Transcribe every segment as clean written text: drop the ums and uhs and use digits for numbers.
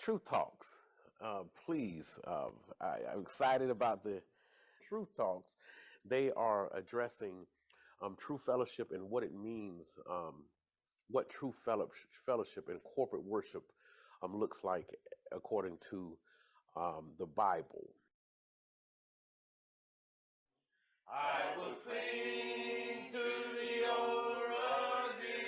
Truth Talks. Please, I'm excited about the Truth Talks. They are addressing true fellowship and what it means, what true fellowship and corporate worship looks like according to the Bible. I will sing to the old rugged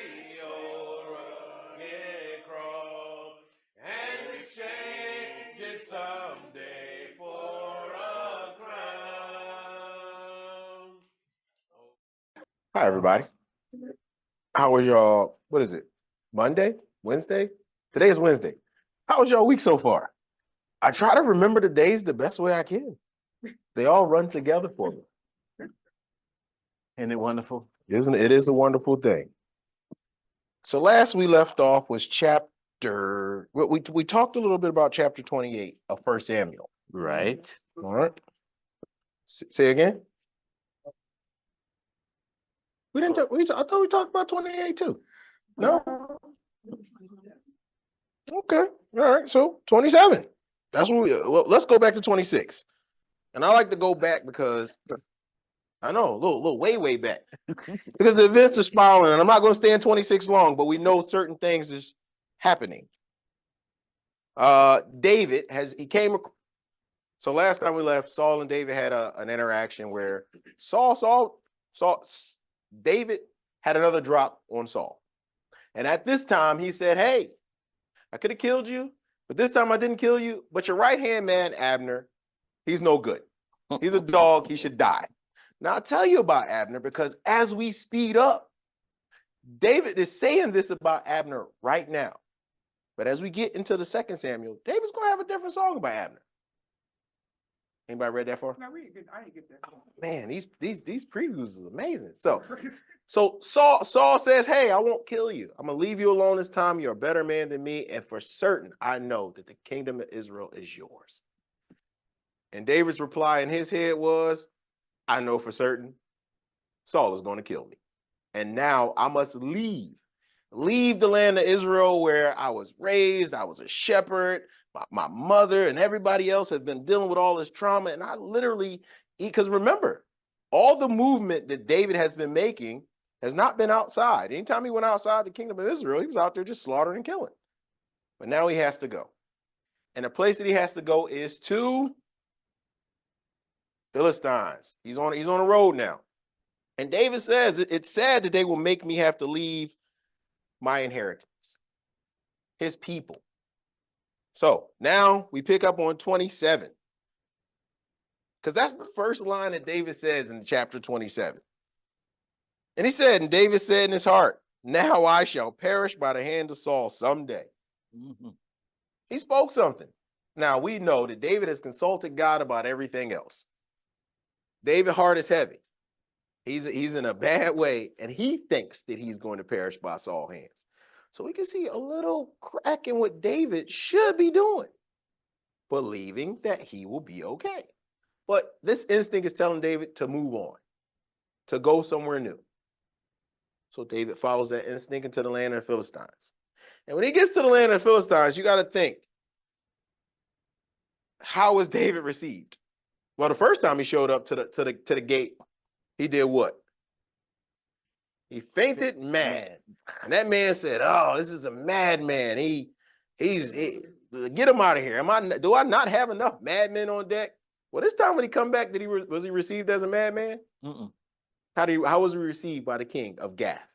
cross, and exchange it someday for a crown. Hi, everybody. How was y'all? What is it? Monday? Wednesday? Today is Wednesday. How was y'all week so far? I try to remember the days the best way I can. They all run together for me. Isn't it wonderful? Isn't it? It is a wonderful thing. So last we left off was chapter. We talked a little bit about chapter 28 of 1 Samuel. Right. All right. Say again. We didn't. I thought we talked about 28 too. No. Okay. All right. So 27. That's what we. Well, let's go back to 26. And I like to go back because I know a little way back because the events are spiraling, and I'm not going to stay in 26 long, but we know certain things is happening. David came. So last time we left, Saul and David had an interaction where David had another drop on Saul. And at this time, he said, hey, I could have killed you, but this time I didn't kill you. But your right-hand man, Abner, he's no good. He's a dog. He should die. Now, I'll tell you about Abner because as we speed up, David is saying this about Abner right now. But as we get into the 2nd Samuel, David's going to have a different song about Abner. Anybody read that far? No, I didn't get that. Oh, man, these previews is amazing. So Saul says, hey, I won't kill you. I'm going to leave you alone this time. You're a better man than me. And for certain, I know that the kingdom of Israel is yours. And David's reply in his head was, I know for certain Saul is going to kill me. And now I must leave the land of Israel where I was raised. I was a shepherd. My mother and everybody else has been dealing with all this trauma. And I literally, because remember, all the movement that David has been making has not been outside. Anytime he went outside the kingdom of Israel, he was out there just slaughtering and killing. But now he has to go. And the place that he has to go is to Philistines. He's on a road now. And David says, it's sad that they will make me have to leave my inheritance, his people. So now we pick up on 27. Because that's the first line that David says in chapter 27. And he said, and David said in his heart, now I shall perish by the hand of Saul someday. Mm-hmm. He spoke something. Now we know that David has consulted God about everything else. David's heart is heavy. He's in a bad way, and he thinks that he's going to perish by Saul's hands. So we can see a little crack in what David should be doing, believing that he will be okay. But this instinct is telling David to move on, to go somewhere new. So David follows that instinct into the land of the Philistines. And when he gets to the land of the Philistines, you got to think, how was David received? Well, the first time he showed up to the gate, he did what? He fainted mad. And that man said, oh, this is a madman. He's get him out of here. Do I not have enough madmen on deck? Well, this time when he come back, was he received as a madman? Mm-mm. How was he received by the king of Gath?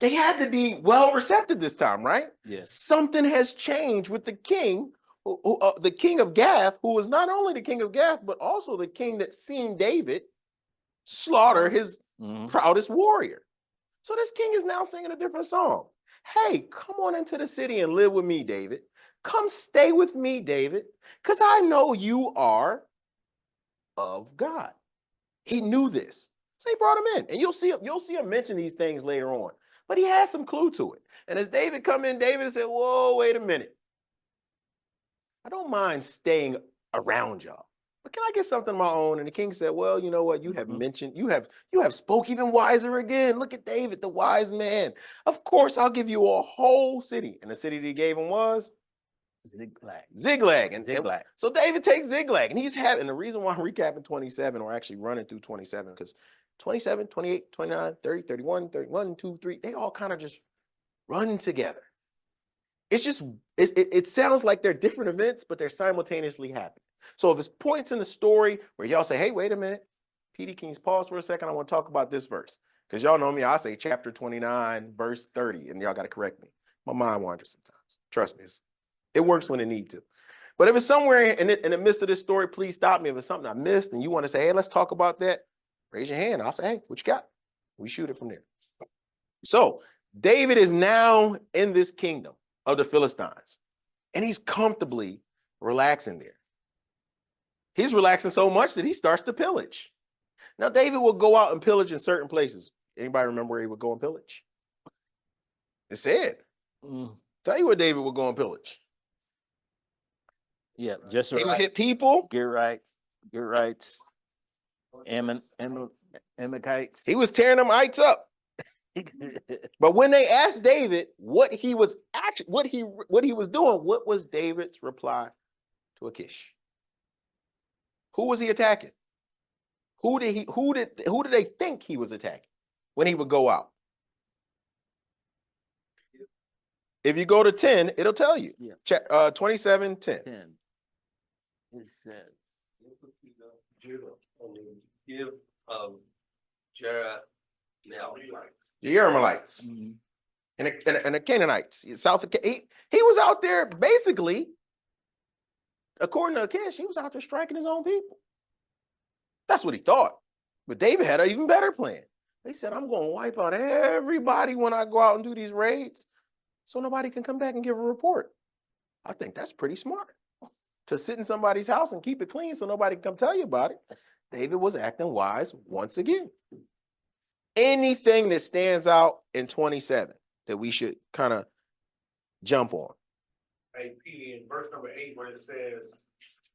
They had to be well receptive this time, right? Yes. Something has changed with the king, the king of Gath, who was not only the king of Gath, but also the king that seen David slaughter his proudest warrior. So this king is now singing a different song. Hey, come on into the city and live with me, David. Come stay with me, David, because I know you are of God. He knew this. So he brought him in. And you'll see him mention these things later on. But he has some clue to it. And as David come in, David said, whoa, wait a minute. I don't mind staying around y'all. But can I get something of my own? And the king said, well, you know what? You have mentioned, you have spoke even wiser again. Look at David, the wise man. Of course, I'll give you a whole city. And the city that he gave him was Ziglag. And Ziglag. so David takes Ziglag, and he's having, the reason why I'm recapping 27 or actually running through 27, because 27, 28, 29, 30, 31, 31, 2, 3, they all kind of just run together. It's just, it sounds like they're different events, but they're simultaneously happening. So if it's points in the story where y'all say, hey, wait a minute, PD, can you pause for a second? I want to talk about this verse. Because y'all know me, I say chapter 29, verse 30, and y'all got to correct me. My mind wanders sometimes. Trust me, it works when it needs to. But if it's somewhere in the midst of this story, please stop me. If it's something I missed and you want to say, hey, let's talk about that, raise your hand. I'll say, hey, what you got? We shoot it from there. So David is now in this kingdom of the Philistines, and he's comfortably relaxing there. He's relaxing so much that he starts to pillage. Now, David will go out and pillage in certain places. Anybody remember where he would go and pillage? It said. Tell you where David would go and pillage. Yeah, just He would hit people. Gerites, Amalekites. He was tearing them ites up. But when they asked David what he was doing, what was David's reply to Achish? Who was he attacking? Who did they think he was attacking when he would go out? If you go to 10, it'll tell you. Yeah. 27, 10. 10. It says, Give the Yermalites and the Canaanites, south of he was out there basically, according to Achish, he was out there striking his own people. That's what he thought. But David had an even better plan. He said, I'm going to wipe out everybody when I go out and do these raids, so nobody can come back and give a report. I think that's pretty smart. To sit in somebody's house and keep it clean so nobody can come tell you about it. David was acting wise once again. Anything that stands out in 27 that we should kind of jump on? Hey, P, in verse number 8, where it says,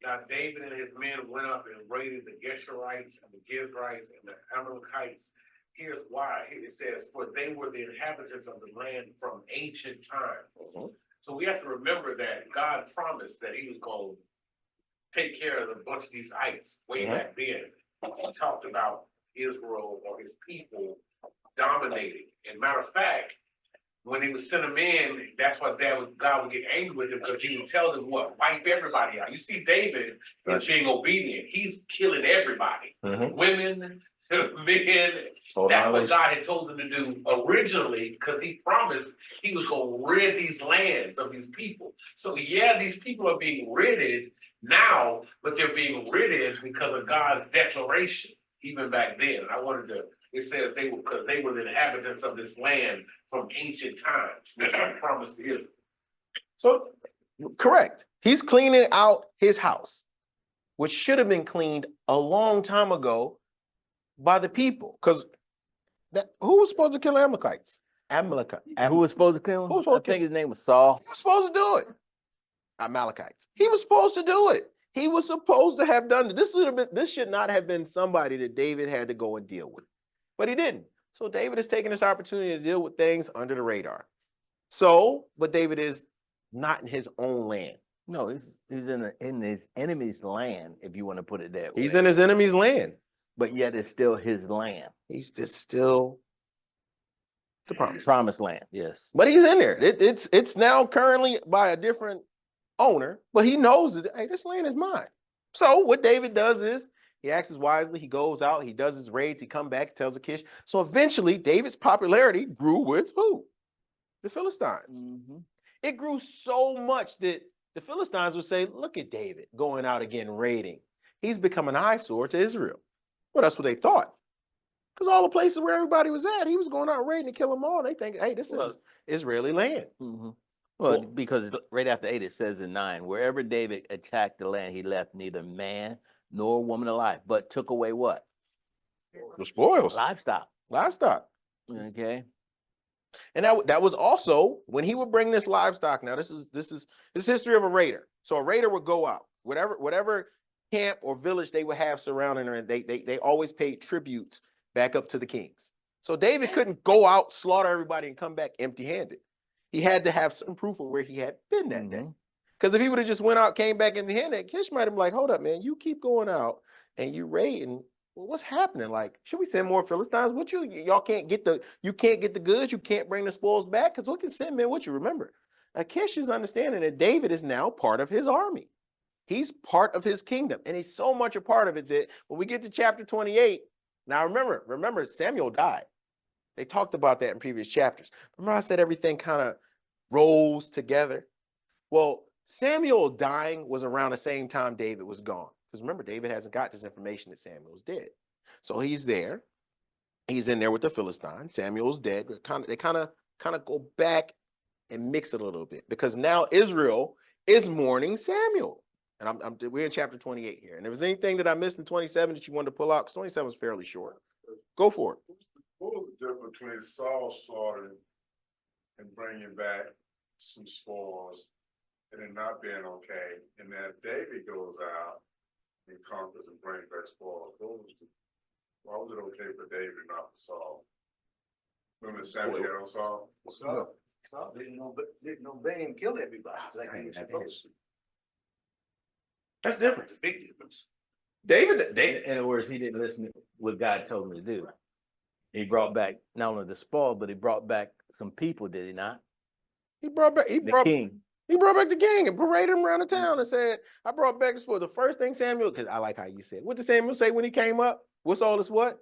now David and his men went up and raided the Geshurites and the Gizrites and the Amalekites. Here's why. It says, for they were the inhabitants of the land from ancient times. So we have to remember that God promised that he was going to take care of a bunch of these ites way back then. He talked about Israel or his people dominating. And matter of fact, when he would send them in, that's why God would get angry with him, because he would tell them what? Wipe everybody out. You see David is being obedient. He's killing everybody. Women, men. That's what God had told them to do originally, because he promised he was going to rid these lands of these people. So yeah, these people are being ridded now, but they're being ridded because of God's declaration, even back then. It says because they were the inhabitants of this land from ancient times, which I promised to Israel. So, correct. He's cleaning out his house, which should have been cleaned a long time ago by the people. Because who was supposed to kill Amalekites? Who was supposed to kill him? Who was supposed I think his name was Saul. He was supposed to do it. Amalekites. He was supposed to do it. He was supposed to have done it. This should not have been somebody that David had to go and deal with. But he didn't. So David is taking this opportunity to deal with things under the radar. So, but David is not in his own land. No, he's in his enemy's land, if you want to put it that way. He's in his enemy's land. But yet it's still his land. He's still the promised land, yes. But he's in there. It's now currently by a different owner, but he knows that, hey, this land is mine. So what David does is he acts wisely. He goes out, he does his raids, he comes back, tells Achish. So eventually, David's popularity grew with who? The Philistines. It grew so much that the Philistines would say, look at David going out again raiding. He's become an eyesore to Israel. Well, that's what they thought. Because all the places where everybody was at, he was going out raiding to kill them all. They think, hey, this is Israeli land. Well, because right after 8, it says in 9, wherever David attacked the land, he left neither man nor woman alive, but took away what? The spoils. Livestock. Okay. And that was also when he would bring this livestock. Now, this is history of a raider. So a raider would go out, whatever camp or village they would have surrounding her, and they always paid tributes back up to the kings. So David couldn't go out, slaughter everybody, and come back empty-handed. He had to have some proof of where he had been that day. Because if he would have just went out, came back in the hand, Kish might have been like, hold up, man, you keep going out and you raiding. Well, what's happening? Like, should we send more Philistines with you? Y'all can't get the goods, you can't bring the spoils back, because we can send men with you. Remember, Kish is understanding that David is now part of his army. He's part of his kingdom, and he's so much a part of it that when we get to chapter 28, now remember, Samuel died. They talked about that in previous chapters. Remember I said everything kind of rolls together? Well, Samuel dying was around the same time David was gone. Because remember, David hasn't got this information that Samuel's dead. So he's there. He's in there with the Philistines. Samuel's dead. They kind of go back and mix it a little bit, because now Israel is mourning Samuel. And we're in chapter 28 here. And if there's anything that I missed in 27 that you wanted to pull out, because 27 is fairly short. Go for it. What was the difference between Saul slaughtering and bringing back some spoils and it not being okay, and then David goes out and conquers and brings back spoils? Why was it okay for David, not for Saul? Remember Samuel had on Saul? Saul didn't obey and kill everybody like he was supposed to. That's different. That's a big difference. David, In other words, he didn't listen to what God told him to do. He brought back not only the spoil, but he brought back some people, did he not? he brought back The king. He brought back the king and paraded him around the town and said, I brought back the spoil. The first thing Samuel, because I like how you said, what did Samuel say when he came up? What's all this what?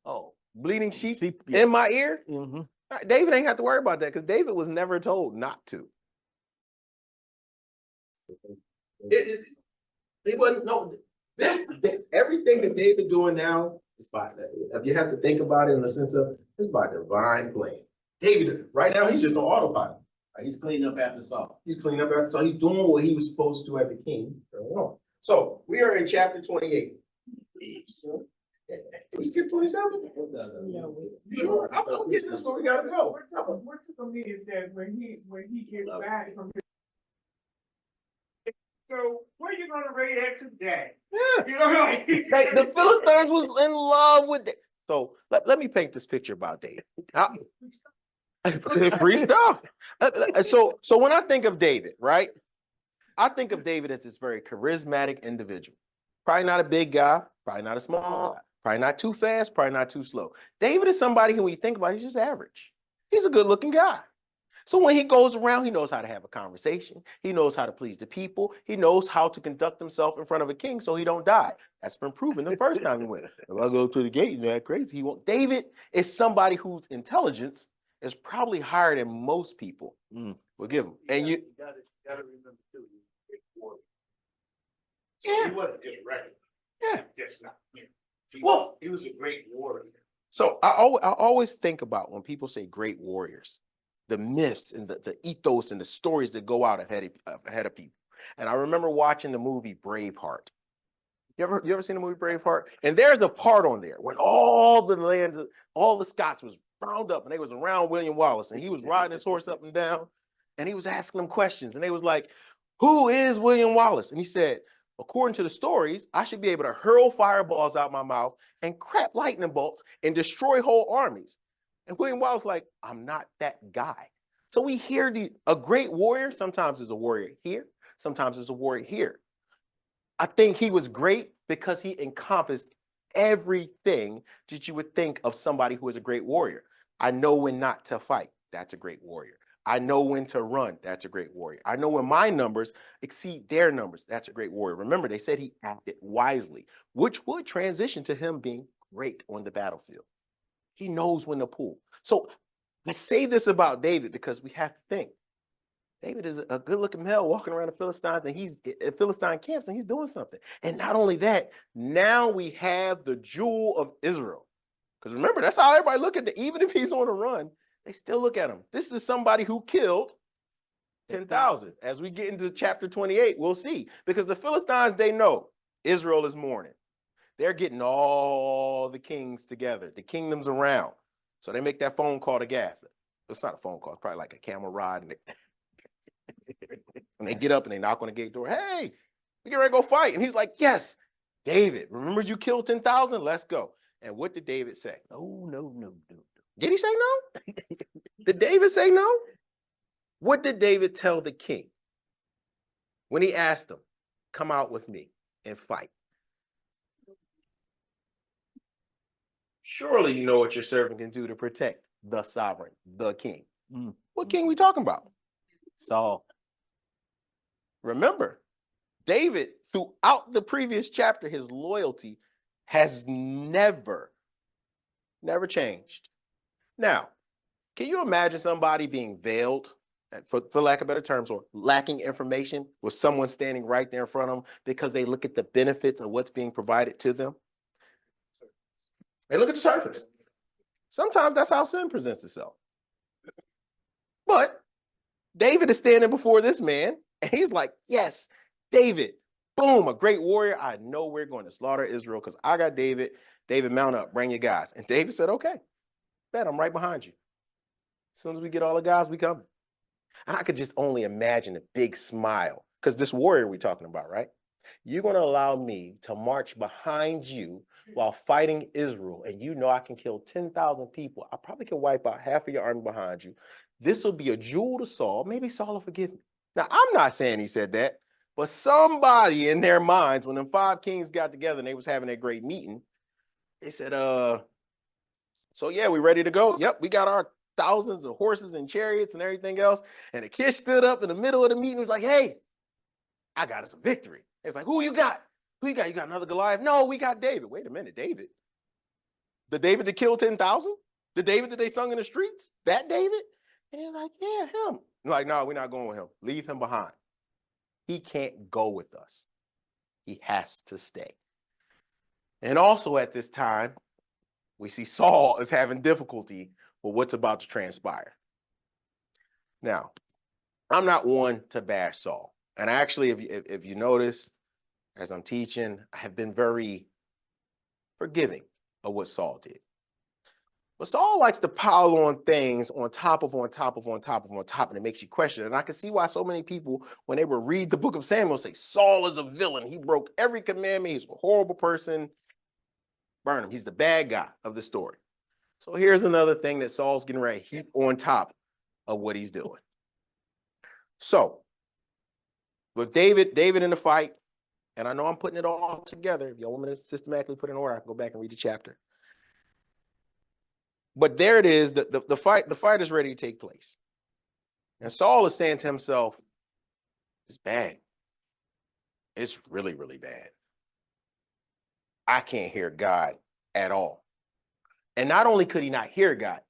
Oh, Bleeding sheep yes. in my ear? Mm-hmm. David ain't have to worry about that, because David was never told not to. He wasn't, no, everything that David doing now is by, if you have to think about it in the sense of, it's by divine plan. David, right now, he's just on autopilot. He's cleaning up after Saul. He's cleaning up after, so he's doing what he was supposed to do as a king. So we are in chapter 28. Did we skip 27? Sure, I'm getting this where we gotta go. What took me is that when he gets back from his, so where you gonna raid at today? Yeah. You know, like The Philistines was in love with it. So let me paint this picture about David. Free stuff. So when I think of David, right? I think of David as this very charismatic individual. Probably not a big guy, probably not a small guy, probably not too fast, probably not too slow. David is somebody who, when you think about it, he's just average. He's a good looking guy. So when he goes around, he knows how to have a conversation. He knows how to please the people. He knows how to conduct himself in front of a king so he don't die. That's been proven the first time he went. If I go to the gate, you're not crazy. He won't. David is somebody whose intelligence is probably higher than most people will give him. And you gotta remember too, he was a great warrior. Yeah. He wasn't just regular. Yeah. Just not. He was a great warrior. So I always think about when people say great warriors, the myths and the ethos and the stories that go out ahead of people. And I remember watching the movie Braveheart. You ever seen the movie Braveheart? And there's a part on there when all the Scots was round up and they was around William Wallace, and he was riding his horse up and down, and he was asking them questions, and they was like, who is William Wallace? And he said, according to the stories, I should be able to hurl fireballs out my mouth and crap lightning bolts and destroy whole armies. And William Wallace like, I'm not that guy. So we hear a great warrior sometimes is a warrior here, sometimes is a warrior here. I think he was great because he encompassed everything that you would think of somebody who is a great warrior. I know when not to fight. That's a great warrior. I know when to run. That's a great warrior. I know when my numbers exceed their numbers. That's a great warrior. Remember, they said he acted wisely, which would transition to him being great on the battlefield. He knows when to pull. So I say this about David because we have to think. David is a good-looking male walking around the Philistines, and he's at Philistine camps, and he's doing something. And not only that, now we have the jewel of Israel. Because remember, that's how everybody look at it. Even if he's on a run, they still look at him. This is somebody who killed 10,000. As we get into chapter 28, we'll see. Because the Philistines, they know Israel is mourning. They're getting all the kings together, the kingdoms around. So they make that phone call to Gaza. It's not a phone call. It's probably like a camel ride. And they get up and they knock on the gate door. Hey, we get ready to go fight. And he's like, yes, David, remember you killed 10,000? Let's go. And what did David say? Oh, no. Did he say no? Did David say no? What did David tell the king? when he asked them, come out with me and fight. Surely you know what your servant can do to protect the sovereign, the king. What king we talking about? Saul. Remember, David, throughout the previous chapter, his loyalty has never changed. Now, can you imagine somebody being veiled, for lack of better terms, or lacking information with someone standing right there in front of them because they look at the benefits of what's being provided to them? They look at the surface. Sometimes that's how sin presents itself. But David is standing before this man, and he's like, yes, David, boom, a great warrior. I know we're going to slaughter Israel because I got David. David, mount up, bring your guys. And David said, okay, bet I'm right behind you. As soon as we get all the guys, we coming. And I could just only imagine a big smile, because this warrior we're talking about, right? You're going to allow me to march behind you while fighting Israel, and you know I can kill 10,000 people. I probably can wipe out half of your army behind you. This will be a jewel to Saul. Maybe Saul will forgive me. Now, I'm not saying he said that, but somebody in their minds, when them 5 kings got together and they was having that great meeting, they said, so yeah, we ready to go? Yep, we got our thousands of horses and chariots and everything else. And Achish stood up in the middle of the meeting and was like, hey, I got us a victory. It's like, who you got? Who you got? You got another Goliath? No, we got David. Wait a minute, David. The David that killed 10,000? The David that they sung in the streets? That David? And they're like, yeah, him. I'm like, no, we're not going with him. Leave him behind. He can't go with us. He has to stay. And also at this time, we see Saul is having difficulty with what's about to transpire. Now, I'm not one to bash Saul. And actually, if you notice, as I'm teaching, I have been very forgiving of what Saul did. But Saul likes to pile on things on top of, and it makes you question it. And I can see why so many people, when they would read the book of Samuel, say, Saul is a villain. He broke every commandment. He's a horrible person. Burn him. He's the bad guy of the story. So here's another thing that Saul's getting ready to heap on top of what he's doing. So, with David in the fight, and I know I'm putting it all together. If y'all want me to systematically put it in order, I can go back and read the chapter. But there it is. The fight is ready to take place. And Saul is saying to himself, it's bad. It's really, really bad. I can't hear God at all. And not only could he not hear God,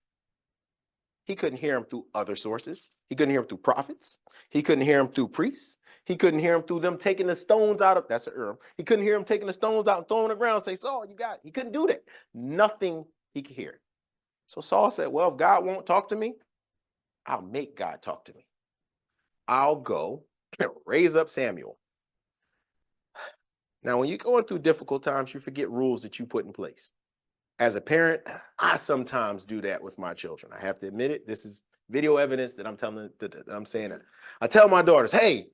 he couldn't hear him through other sources. He couldn't hear him through prophets. He couldn't hear him through priests. He couldn't hear him through them taking the stones out of, that's an Urim. He couldn't hear him taking the stones out and throwing the ground and say, Saul, you got it. He couldn't do that. Nothing he could hear. So Saul said, well, if God won't talk to me, I'll make God talk to me. I'll go and raise up Samuel. Now, when you're going through difficult times, you forget rules that you put in place. As a parent, I sometimes do that with my children. I have to admit it. This is video evidence that I'm saying it. I tell my daughters, hey,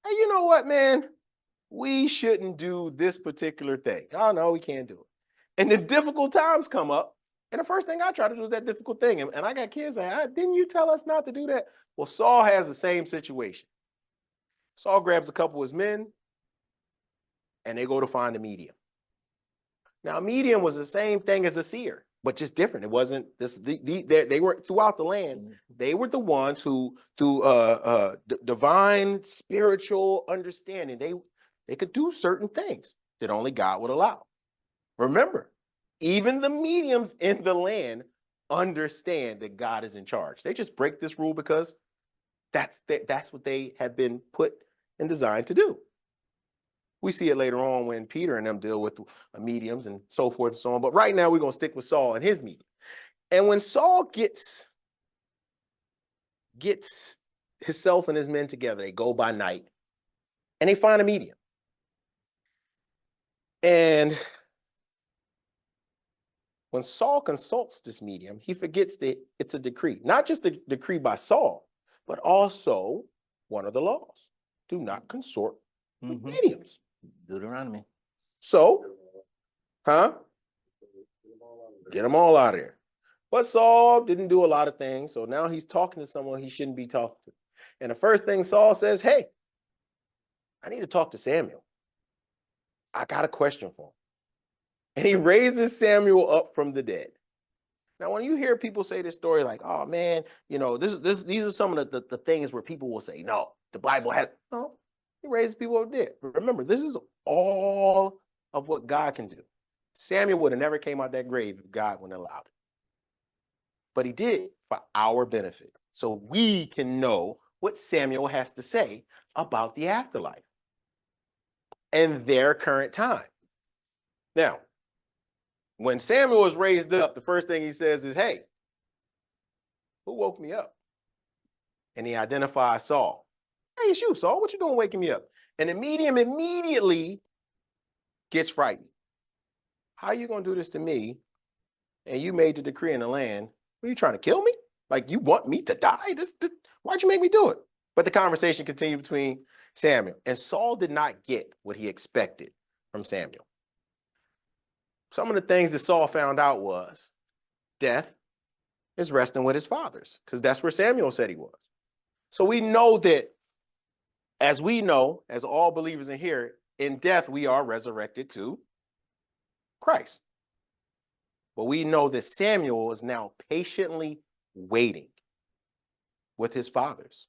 you know what, man? We shouldn't do this particular thing. Oh, no, we can't do it. And the difficult times come up. And the first thing I try to do is that difficult thing. And I got kids saying, didn't you tell us not to do that? Well, Saul has the same situation. Saul grabs a couple of his men and they go to find a medium. Now, a medium was the same thing as a seer, but just different. It wasn't this. They were throughout the land. They were the ones who, through divine spiritual understanding, they could do certain things that only God would allow. Remember, even the mediums in the land understand that God is in charge. They just break this rule because that's what they have been put and designed to do. We see it later on when Peter and them deal with mediums and so forth and so on. But right now, we're going to stick with Saul and his medium. And when Saul gets himself and his men together, they go by night and they find a medium. And when Saul consults this medium, he forgets that it's a decree, not just a decree by Saul, but also one of the laws. Do not consort with mediums. Deuteronomy. So, get them all out of there. But Saul didn't do a lot of things. So now he's talking to someone he shouldn't be talking to. And the first thing Saul says, hey, I need to talk to Samuel. I got a question for him. And he raises Samuel up from the dead. Now, when you hear people say this story, like, oh man, you know, these are some of the things where people will say, no, the Bible has, no, he raises people up dead. Remember, this is all of what God can do. Samuel would have never came out that grave if God wouldn't allow it. But he did for our benefit. So we can know what Samuel has to say about the afterlife and their current time. Now, when Samuel is raised up, the first thing he says is, hey, who woke me up? And he identifies Saul. Hey, it's you, Saul. What you doing waking me up? And the medium immediately gets frightened. How are you going to do this to me? And you made the decree in the land. Are you trying to kill me? Like, you want me to die? Why'd you make me do it? But the conversation continued between Samuel. And Saul did not get what he expected from Samuel. Some of the things that Saul found out was death is resting with his fathers, because that's where Samuel said he was. So we know that, as we know, as all believers in here, in death we are resurrected to Christ. But we know that Samuel is now patiently waiting with his fathers.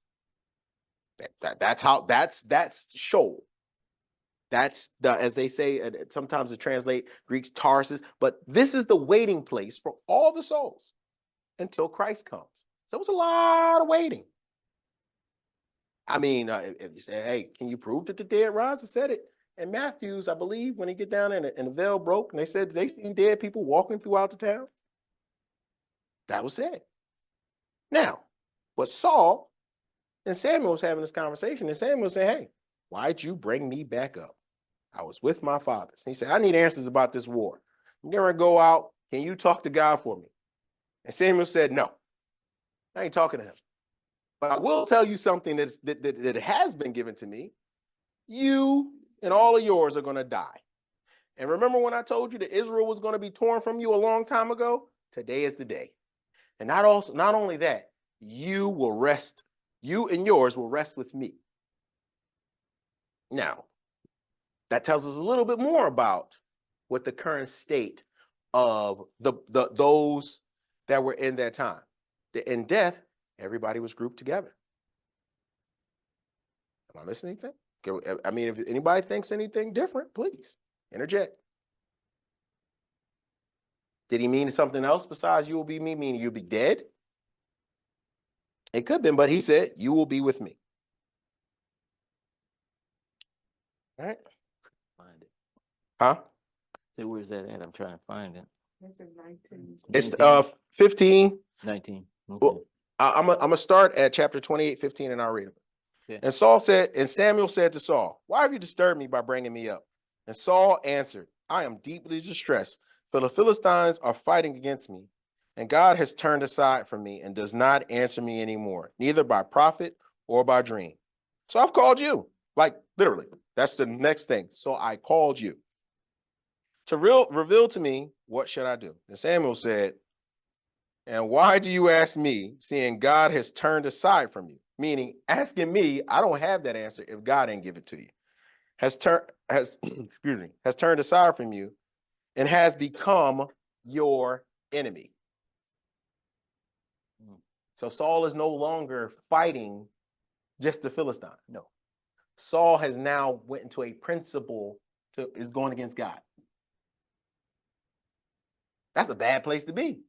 That's show. That's the, as they say, sometimes it translate Greek Tarsus, but this is the waiting place for all the souls until Christ comes. So it was a lot of waiting. I mean, if you say, hey, can you prove that the dead rise? I said it in Matthew's, I believe, when he get down there and the veil broke, and they said they seen dead people walking throughout the town. That was it. Now, but Saul and Samuel was having this conversation, and Samuel said, hey, why'd you bring me back up? I was with my fathers. And he said, I need answers about this war. I'm going to go out. Can you talk to God for me? And Samuel said, no, I ain't talking to him. But I will tell you something that has been given to me. You and all of yours are going to die. And remember when I told you that Israel was going to be torn from you a long time ago? Today is the day. And not only that, you will rest. You and yours will rest with me. Now, that tells us a little bit more about what the current state of those that were in that time. In death, everybody was grouped together. Am I missing anything? I mean, if anybody thinks anything different, please interject. Did he mean something else besides you will be me, meaning you'll be dead? It could have been, but he said, you will be with me. All right? Find it. Huh? Say, where's that at? I'm trying to find it. That's a 19. It's 15. 19. Okay. Well, I'm going to start at chapter 28, 15, and I'll read it. Okay. And Samuel said to Saul, why have you disturbed me by bringing me up? And Saul answered, I am deeply distressed, for the Philistines are fighting against me, and God has turned aside from me and does not answer me anymore, neither by prophet or by dream. So I've called you, like literally. That's the next thing. So I called you to reveal to me, what should I do? And Samuel said, and why do you ask me, seeing God has turned aside from you? Meaning asking me, I don't have that answer if God didn't give it to you. Has turned aside from you and has become your enemy. So Saul is no longer fighting just the Philistine. No. Saul has now went into a principle is going against God. That's a bad place to be.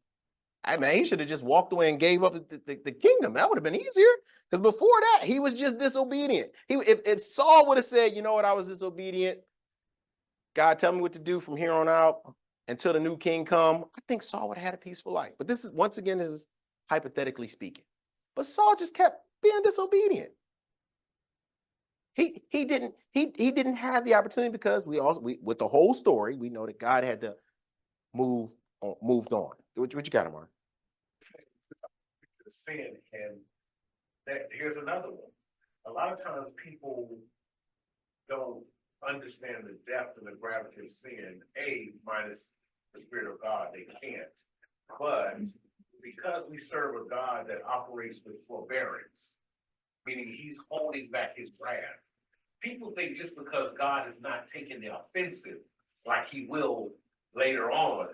I mean, he should have just walked away and gave up the kingdom. That would have been easier. Because before that, he was just disobedient. If Saul would have said, you know what, I was disobedient. God, tell me what to do from here on out until the new king come. I think Saul would have had a peaceful life. But this is, once again, this is hypothetically speaking. But Saul just kept being disobedient. He didn't have the opportunity, because we with the whole story, we know that God had to moved on. What you got, Amar? The sin, and here's another one. A lot of times people don't understand the depth and the gravity of sin. Minus the Spirit of God, they can't. But because we serve a God that operates with forbearance, meaning he's holding back his wrath, people think just because God is not taking the offensive like he will later on,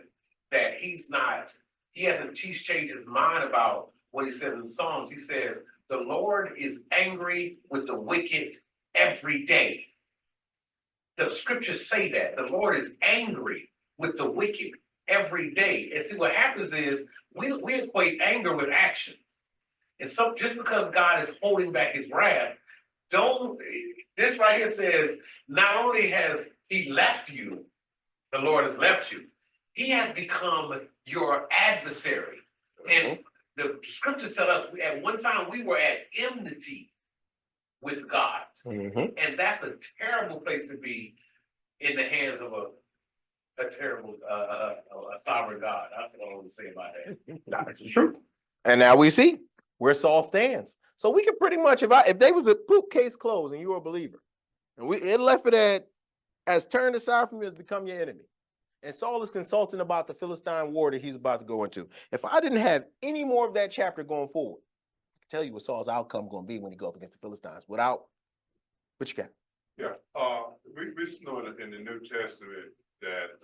that he's changed his mind about what he says in Psalms. He says, the Lord is angry with the wicked every day. The scriptures say that the Lord is angry with the wicked every day. And see, what happens is we equate anger with action. And so just because God is holding back his wrath, this right here says, not only has he left you, the Lord has left you, he has become your adversary. And the scripture tells us at one time we were at enmity with God. And that's a terrible place to be in the hands of a terrible, a sovereign God. That's what I want to say about that. That's true. And now we see where Saul stands. So we can pretty much, if they was a book case closed and you were a believer, and it left it at, as turned aside from you has become your enemy. And Saul is consulting about the Philistine war that he's about to go into. If I didn't have any more of that chapter going forward, I can tell you what Saul's outcome going to be when he go up against the Philistines. Without, what you got? Yeah, we know in the New Testament that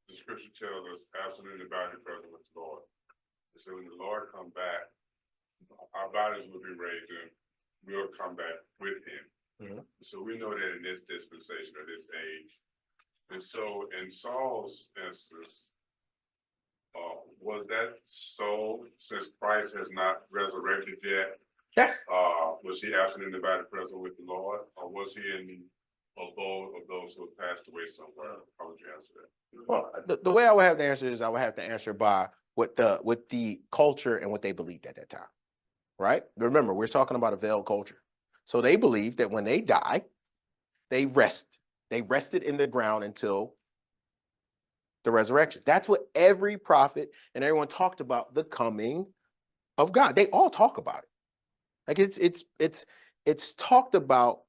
the scripture tells us absolutely about the presence of the Lord. So when the Lord come back, our bodies will be raised and we'll come back with him. So we know that in this dispensation or this age. And so in Saul's instance, was that so since Christ has not resurrected yet? Yes. Was he absent in the body present with the Lord, or was he in the abode of those who have passed away somewhere? How would you answer that? Well, the way I would have to answer is I would have to answer by what the culture and what they believed at that time, right? Remember, we're talking about a veiled culture. So they believe that when they die, they rest. They rested in the ground until the resurrection. That's what every prophet and everyone talked about, the coming of God. They all talk about it. Like it's talked about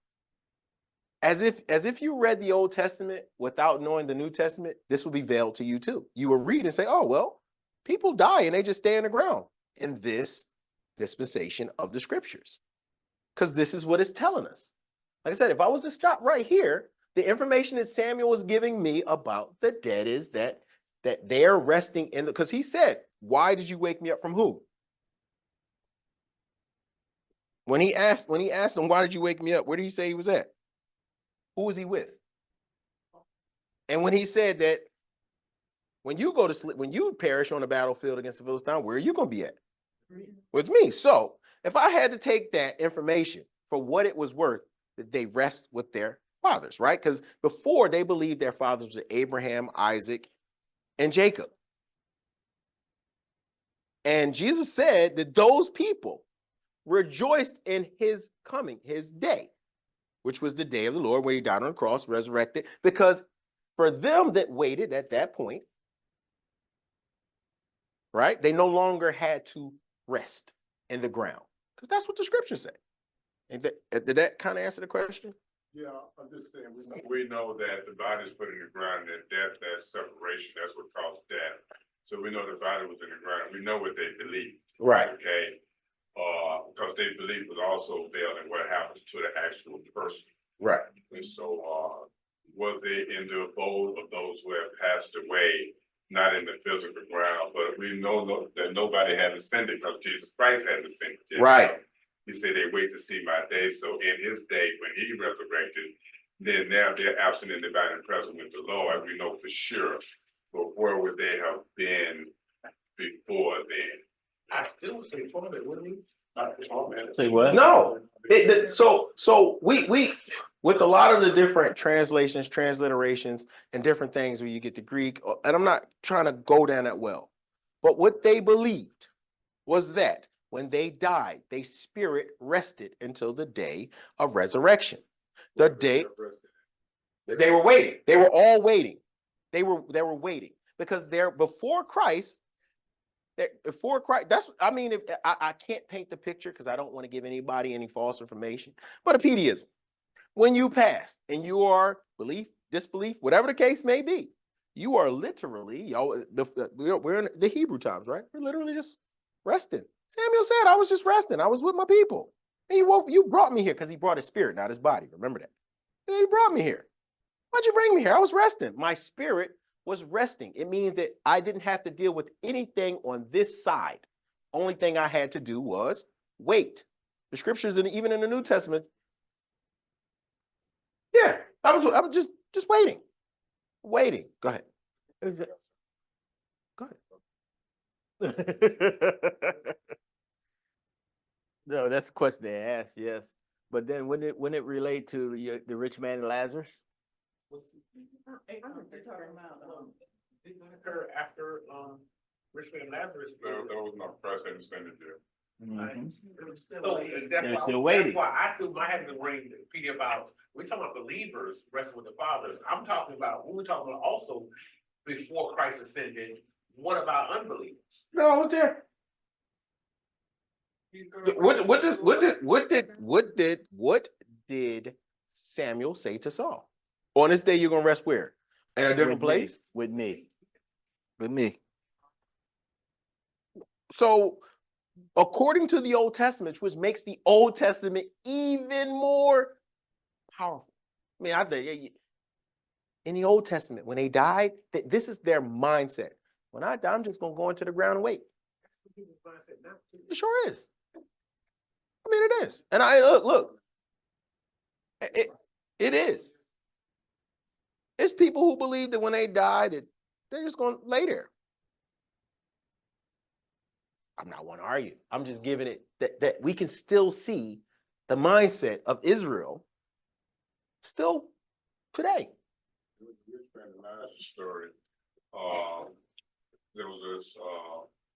as if you read the Old Testament without knowing the New Testament, this would be veiled to you too. You will read and say, oh, well, people die and they just stay in the ground in this dispensation of the scriptures. Because this is what it's telling us. Like I said, if I was to stop right here, the information that Samuel was giving me about the dead is that they're resting in because he said, why did you wake me up from who? When he asked him, why did you wake me up? Where did he say he was at? Who was he with? And when he said that when you go to sleep, when you perish on the battlefield against the Philistine, where are you going to be at? With me. So if I had to take that information for what it was worth, that they rest with their fathers, right? Because before they believed their fathers were Abraham, Isaac, and Jacob. And Jesus said that those people rejoiced in his coming, his day, which was the day of the Lord, where he died on the cross, resurrected, because for them that waited at that point, right, they no longer had to rest in the ground, because that's what the scriptures say. And did that kind of answer the question? Yeah, I'm just saying, we know that the body is put in the ground, that death, that separation, that's what caused death. So we know the body was in the ground. We know what they believed. Right. Okay. Because they believe was also veiled in what happens to the actual person. Right. And so were they in the abode of those who have passed away, not in the physical ground, but we know that nobody had ascended because Jesus Christ had ascended. Right. He said they wait to see my day. So in his day, when he resurrected, then now they're absent in the body and present with the Lord. We know for sure. But where would they have been before then? I still would say torment, wouldn't you? Say what? No. So we with a lot of the different translations, transliterations, and different things where you get the Greek, and I'm not trying to go down that well, but what they believed was that when they died, their spirit rested until the day of resurrection. The day they were waiting. They were all waiting. They were waiting because they're before Christ. Before Christ, that's, I mean, if I can't paint the picture because I don't want to give anybody any false information, but a Petedy, when you pass and you are belief, disbelief, whatever the case may be, you are literally, we're in the Hebrew times, right? We're literally just resting. Samuel said, I was just resting. I was with my people. And you brought me here because he brought his spirit, not his body. Remember that. You brought me here. Why'd you bring me here? I was resting. My spirit was resting. It means that I didn't have to deal with anything on this side. Only thing I had to do was wait. The scriptures, even in the New Testament, yeah, I was just waiting. Waiting. Go ahead. Go ahead. No, that's the question they asked, yes. But then when it relate to the rich man and Lazarus? Didn't that occur after, Rich Man Lazarus? There was no precedent extended there. So They're still waiting. That's why I threw my hat in the ring, Petey, about, we're talking about believers wrestling with the fathers. I'm talking about, we were talking about also before Christ ascended, what about unbelievers? No, I was there. What did Samuel say to Saul? On this day you're gonna rest where? In a different place? With me. So according to the Old Testament, which makes the Old Testament even more powerful. I mean, I think in the Old Testament, when they died, this is their mindset. When I die, I'm just gonna go into the ground and wait. It sure is. I mean, it is. And I look. It is. It's people who believe that when they die, that they're just gonna lay there. I'm not want to argue. I'm just giving it that we can still see the mindset of Israel still today. Story. There was this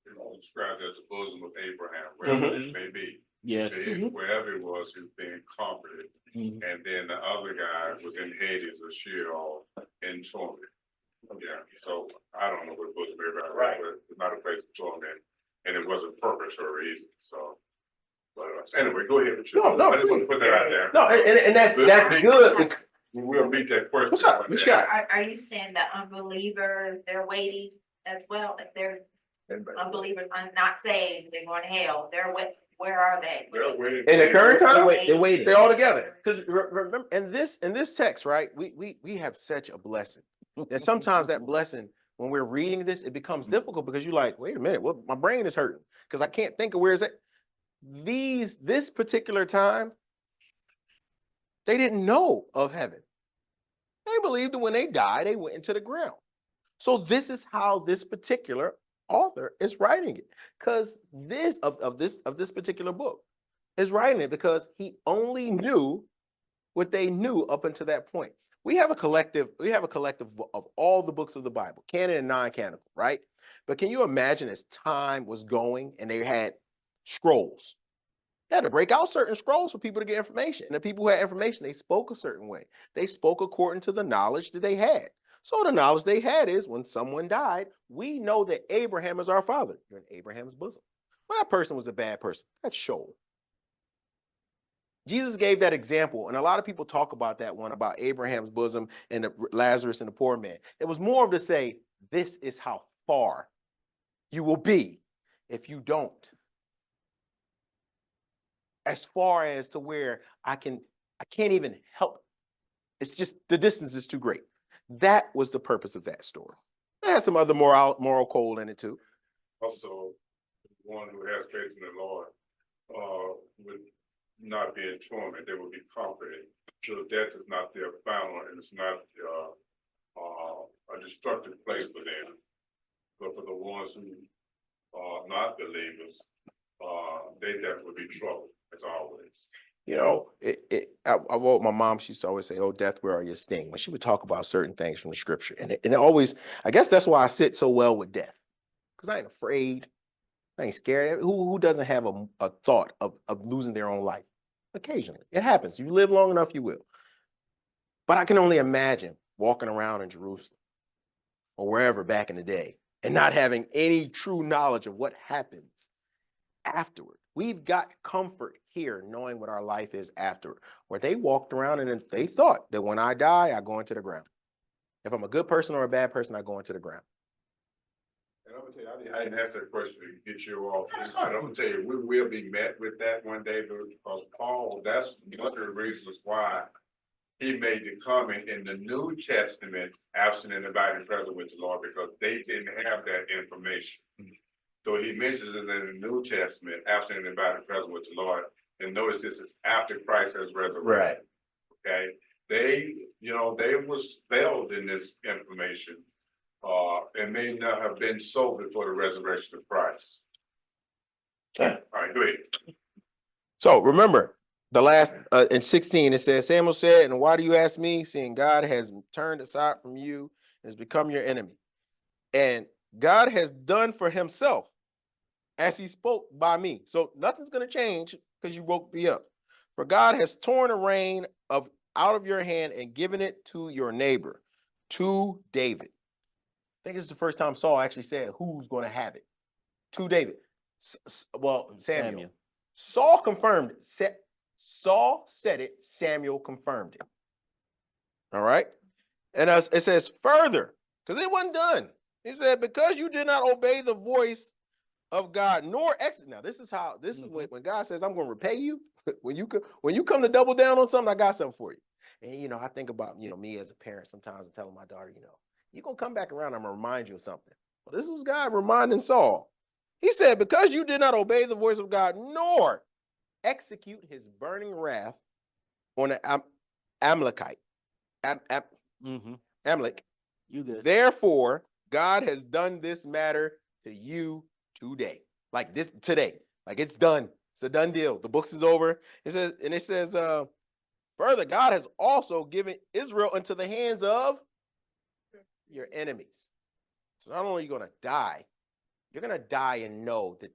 it was described as the bosom of Abraham, wherever it may be. Yes. Wherever it was, he was being comforted. And then the other guy was in Hades or Sheol in torment. Yeah. So I don't know what bosom of Abraham, Right. but it's not a place of torment. And it wasn't purgatory either. So but anyway, go ahead. No, I just want to put that out there. No, and that's good. We'll meet that question. What's up? What you got? Are you saying that unbelievers, they're waiting as well? If they're unbelievers, not saved, they're going to hell, where are they? They're waiting. In the current time, They're waiting. they're all together. Because remember, in this text, right? We have such a blessing. And sometimes that blessing, when we're reading this, it becomes difficult because you're like, wait a minute, well, my brain is hurting because I can't think of where is it. This particular time, they didn't know of heaven. They believed that when they died, they went into the ground. So this is how this particular author is writing it, because this particular book is writing it because he only knew what they knew up until that point. We have a collective of all the books of the Bible, canon and non-canonical, right? But can you imagine as time was going and they had scrolls? They had to break out certain scrolls for people to get information. And the people who had information, they spoke a certain way. They spoke according to the knowledge that they had. So the knowledge they had is when someone died, we know that Abraham is our father. You're in Abraham's bosom. Well, that person was a bad person. That's Sheol. Jesus gave that example, and a lot of people talk about that one, about Abraham's bosom and Lazarus and the poor man. It was more of to say, this is how far you will be if you don't. As far as to where I can't even help. It's just the distance is too great. That was the purpose of that story. It has some other moral code in it too. Also, one who has faith in the Lord would not be in torment, they would be comforted. So death is not their final, and it's not a destructive place for them. But for the ones who are not believers, they definitely be troubled, as always. You know, I wrote my mom, she used to always say, oh, death, where are your sting? When she would talk about certain things from the scripture. And it always, I guess that's why I sit so well with death. Because I ain't afraid. I ain't scared. Who doesn't have a thought of losing their own life? Occasionally. It happens. You live long enough, you will. But I can only imagine walking around in Jerusalem or wherever back in the day and not having any true knowledge of what happens afterward. We've got comfort here knowing what our life is afterward, where they walked around and they thought that when I die, I go into the ground. If I'm a good person or a bad person, I go into the ground. And I'm gonna tell you, I didn't ask that question to get you off. I'm gonna tell you, we will be met with that one day because Paul, that's one of the reasons why he made the comment in the New Testament, absent and abiding present with the Lord, because they didn't have that information. So he mentions it in the New Testament, absent and abiding present with the Lord. And notice this is after Christ has resurrected. Okay, they, they was veiled in this information, and may not have been so before the resurrection of Christ. Okay. All right, go ahead. So remember, the last in 16 it says, Samuel said, "And why do you ask me, seeing God has turned aside from you and has become your enemy? And God has done for himself as he spoke by me." So nothing's going to change because you woke me up. "For God has torn a reign out of your hand and given it to your neighbor, to David." I think it's the first time Saul actually said who's going to have it. To David. Well, Samuel. Saul confirmed it. Saul said it. Samuel confirmed it. All right. And it says further, because it wasn't done. He said, "Because you did not obey the voice of God, nor exit." Now, this is when God says, "I'm going to repay you." when you come to double down on something, I got something for you. And I think about me as a parent sometimes and telling my daughter, you're gonna come back around, I'm gonna remind you of something. Well, this was God reminding Saul. He said, "Because you did not obey the voice of God, nor execute his burning wrath on the Amalekite, Amalek. You good. Therefore, God has done this matter to you today." Like this today. Like it's done. It's a done deal. The books is over. It says, further, God has also given Israel into the hands of your enemies. So not only are you going to die, you're going to die and know that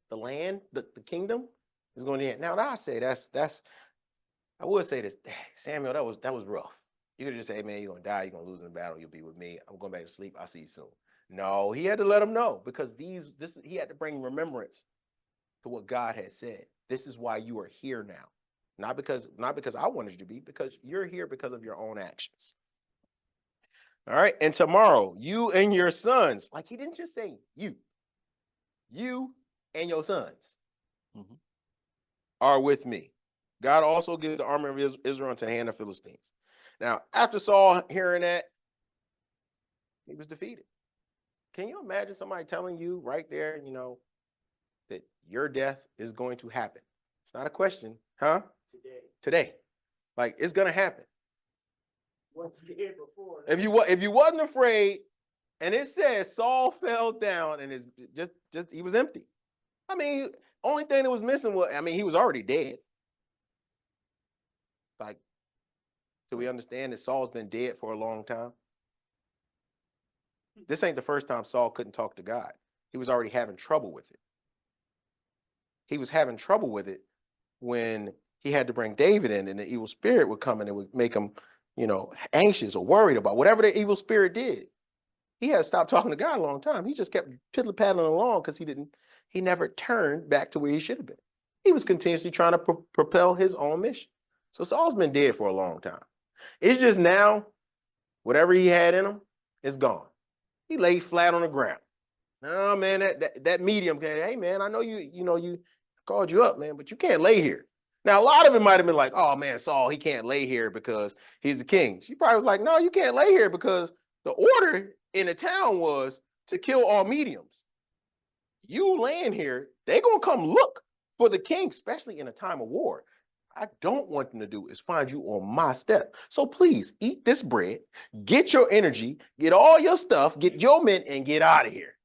the land, the kingdom is going to end. Now I say I would say this, Samuel, that was rough. You could just say, "Man, you're going to die. You're going to lose in the battle. You'll be with me. I'm going back to sleep. I'll see you soon." No, he had to let them know, because he had to bring remembrance to what God had said. This is why you are here now. Not because I wanted you to be, because you're here because of your own actions. All right. "And tomorrow, you and your sons," like he didn't just say you and your sons are with me. God also gives the army of Israel into the hand of Philistines. Now, after Saul hearing that, he was defeated. Can you imagine somebody telling you right there, that your death is going to happen? It's not a question, huh? Today. Like, it's going to happen. What's scared before? If you wasn't afraid, and it says Saul fell down and is just he was empty. I mean, only thing that was missing was, he was already dead. Like, do we understand that Saul's been dead for a long time? This ain't the first time Saul couldn't talk to God. He was already having trouble with it. He was having trouble with it when he had to bring David in, and the evil spirit would come in and would make him, anxious or worried about whatever the evil spirit did. He had stopped talking to God a long time. He just kept piddly-paddling along because he never turned back to where he should have been. He was continuously trying to propel his own mission. So Saul's been dead for a long time. It's just now, whatever he had in him is gone. He lay flat on the ground. "Oh man, that medium, hey man, I know you called you up, man, but you can't lay here." Now, a lot of it might have been like, "Oh man, Saul, he can't lay here because he's the king." She probably was like, "No, you can't lay here because the order in the town was to kill all mediums. You laying here, they're going to come look for the king, especially in a time of war. I don't want them to do is find you on my step. So please eat this bread, get your energy, get all your stuff, get your men, and get out of here."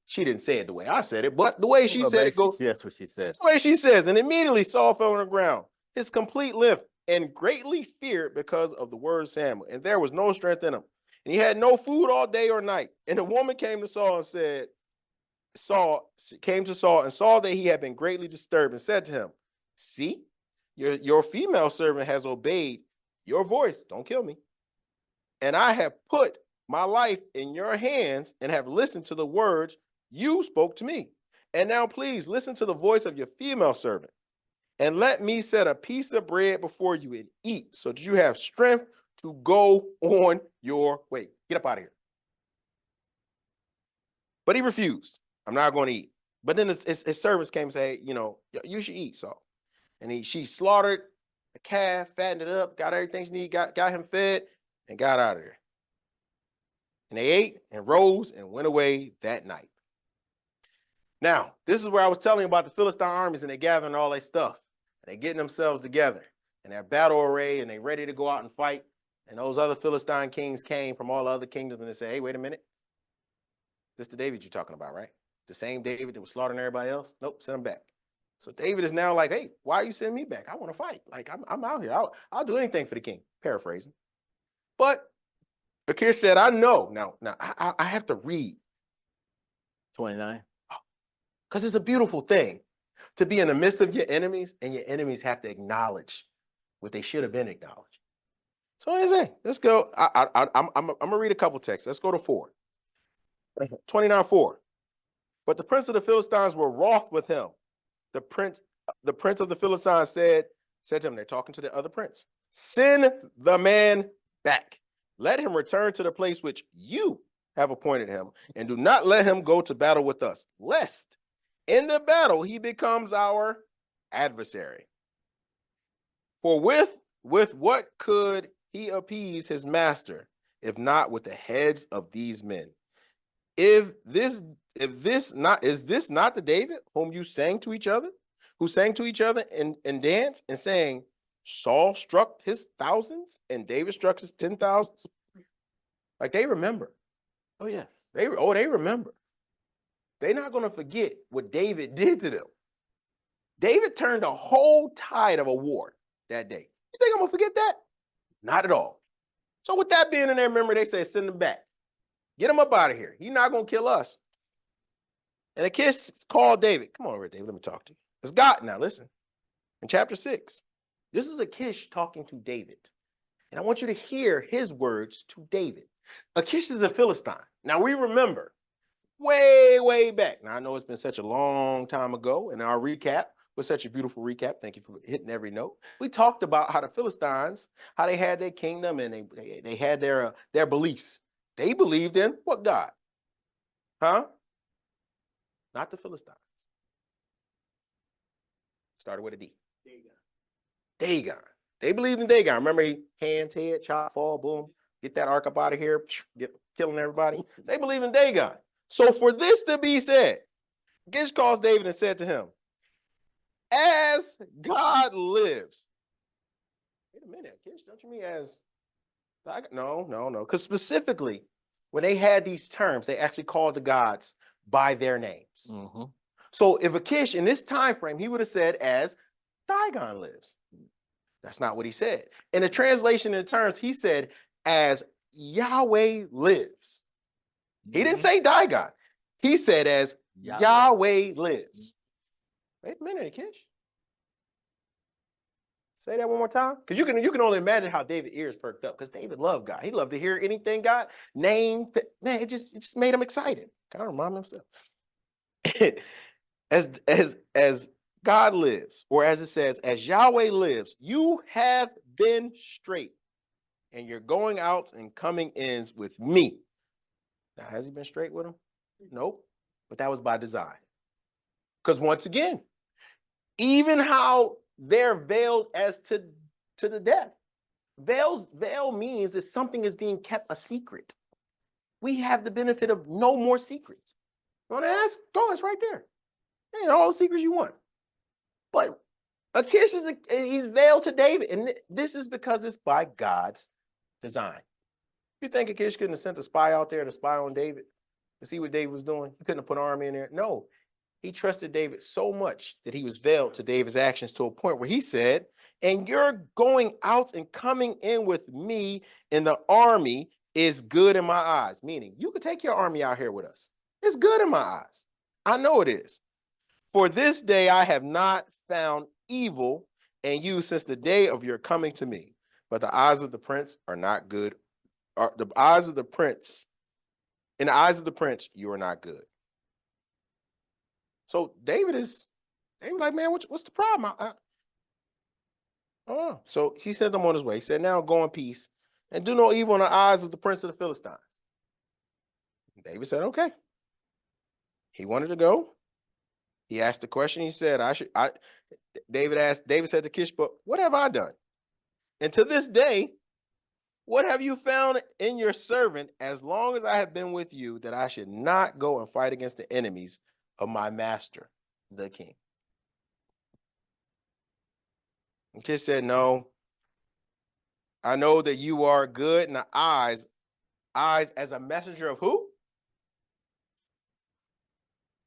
She didn't say it the way I said it, but the way she said it goes. That's what she said. The way she says, "And immediately Saul fell on the ground, his complete length, and greatly feared because of the word Samuel. And there was no strength in him. And he had no food all day or night. And the woman came to Saul and saw that he had been greatly disturbed, and said to him, 'See, your female servant has obeyed your voice. Don't kill me. And I have put my life in your hands and have listened to the words you spoke to me. And now please listen to the voice of your female servant. And let me set a piece of bread before you and eat, so that you have strength to go on your way.'" Get up out of here. But he refused. "I'm not going to eat." But then his servants came and say, "You should eat, Saul." And she slaughtered the calf, fattened it up, got everything she needed, got him fed, and got out of there. And they ate and rose and went away that night. Now, this is where I was telling you about the Philistine armies, and they're gathering all their stuff. And they're getting themselves together. And they're battle array, and they're ready to go out and fight. And those other Philistine kings came from all the other kingdoms, and they said, hey, wait a minute. This the David you're talking about, right? The same David that was slaughtering everybody else? Nope, send him back. So David is now like, hey, why are you sending me back? I want to fight. Like, I'm out here. I'll do anything for the king. Paraphrasing. But Achish said, I know. Now I have to read. 29. Because it's a beautiful thing to be in the midst of your enemies, and your enemies have to acknowledge what they should have been acknowledged. So I say, let's go. I'm gonna read a couple texts. Let's go to 4. 29:4. But the prince of the Philistines were wroth with him. The prince of the Philistines said to him, they're talking to the other prince, send the man back. Let him return to the place which you have appointed him, and do not let him go to battle with us, lest in the battle he becomes our adversary. For with what could he appease his master, if not with the heads of these men? Is this not the David whom you sang to each other, who sang to each other and danced, and saying, Saul struck his thousands and David struck his 10,000s? Like, they remember. Oh, yes. They remember. They're not going to forget what David did to them. David turned a whole tide of a war that day. You think I'm going to forget that? Not at all. So with that being in their memory, they say, send him back. Get him up out of here. He's not going to kill us. And Achish called David. Come on over, David. Let me talk to you. It's God. Now listen. In chapter 6, this is Achish talking to David. And I want you to hear his words to David. Achish is a Philistine. Now we remember way, way back. Now I know it's been such a long time ago, and our recap was such a beautiful recap. Thank you for hitting every note. We talked about how the Philistines, how they had their kingdom, and they had their beliefs. They believed in what God? Huh? Not the Philistines. Started with a D. Dagon. They believed in Dagon. Remember, he hands, head, chop, fall, boom, get that ark up out of here, get killing everybody. They believe in Dagon. So for this to be said, Gish calls David and said to him, as God lives. Wait a minute, Gish, don't you mean as God? No. Because specifically, when they had these terms, they actually called the gods by their names. Mm-hmm. So if Achish in this time frame, he would have said as Dagon lives. That's not what he said. In the translation in terms, he said as Yahweh lives. He didn't say Dagon. He said as Yahweh lives. Wait a minute, Achish. Say that one more time. Because you can only imagine how David's ears perked up, because David loved God. He loved to hear anything God named. Man, it just made him excited. Kind of remind himself. as God lives, or as it says, as Yahweh lives, you have been straight, and you're going out and coming ins with me. Now, has he been straight with him? Nope. But that was by design. Because once again, even how they're veiled as to the death. Veil means that something is being kept a secret. We have the benefit of no more secrets. You want to ask? Go, it's right there. Hey, all the secrets you want. But Achish he's veiled to David, and this is because it's by God's design. You think Achish couldn't have sent a spy out there to spy on David to see what David was doing? He couldn't have put an army in there. No, he trusted David so much that he was veiled to David's actions to a point where he said, and you're going out and coming in with me in the army is good in my eyes. Meaning, you could take your army out here with us. It's good in my eyes. I know it is. For this day I have not found evil in you since the day of your coming to me. But the eyes of the prince are not good. The eyes of the prince, in the eyes of the prince, you are not good. So David like, man, what's the problem? So he sent them on his way. He said, now go in peace and do no evil in the eyes of the prince of the Philistines. David said, okay. He wanted to go. He asked the question. He said, David said to Kish, but what have I done? And to this day, what have you found in your servant as long as I have been with you, that I should not go and fight against the enemies of my master, the king? And Kish said, no, I know that you are good in the eyes as a messenger of who?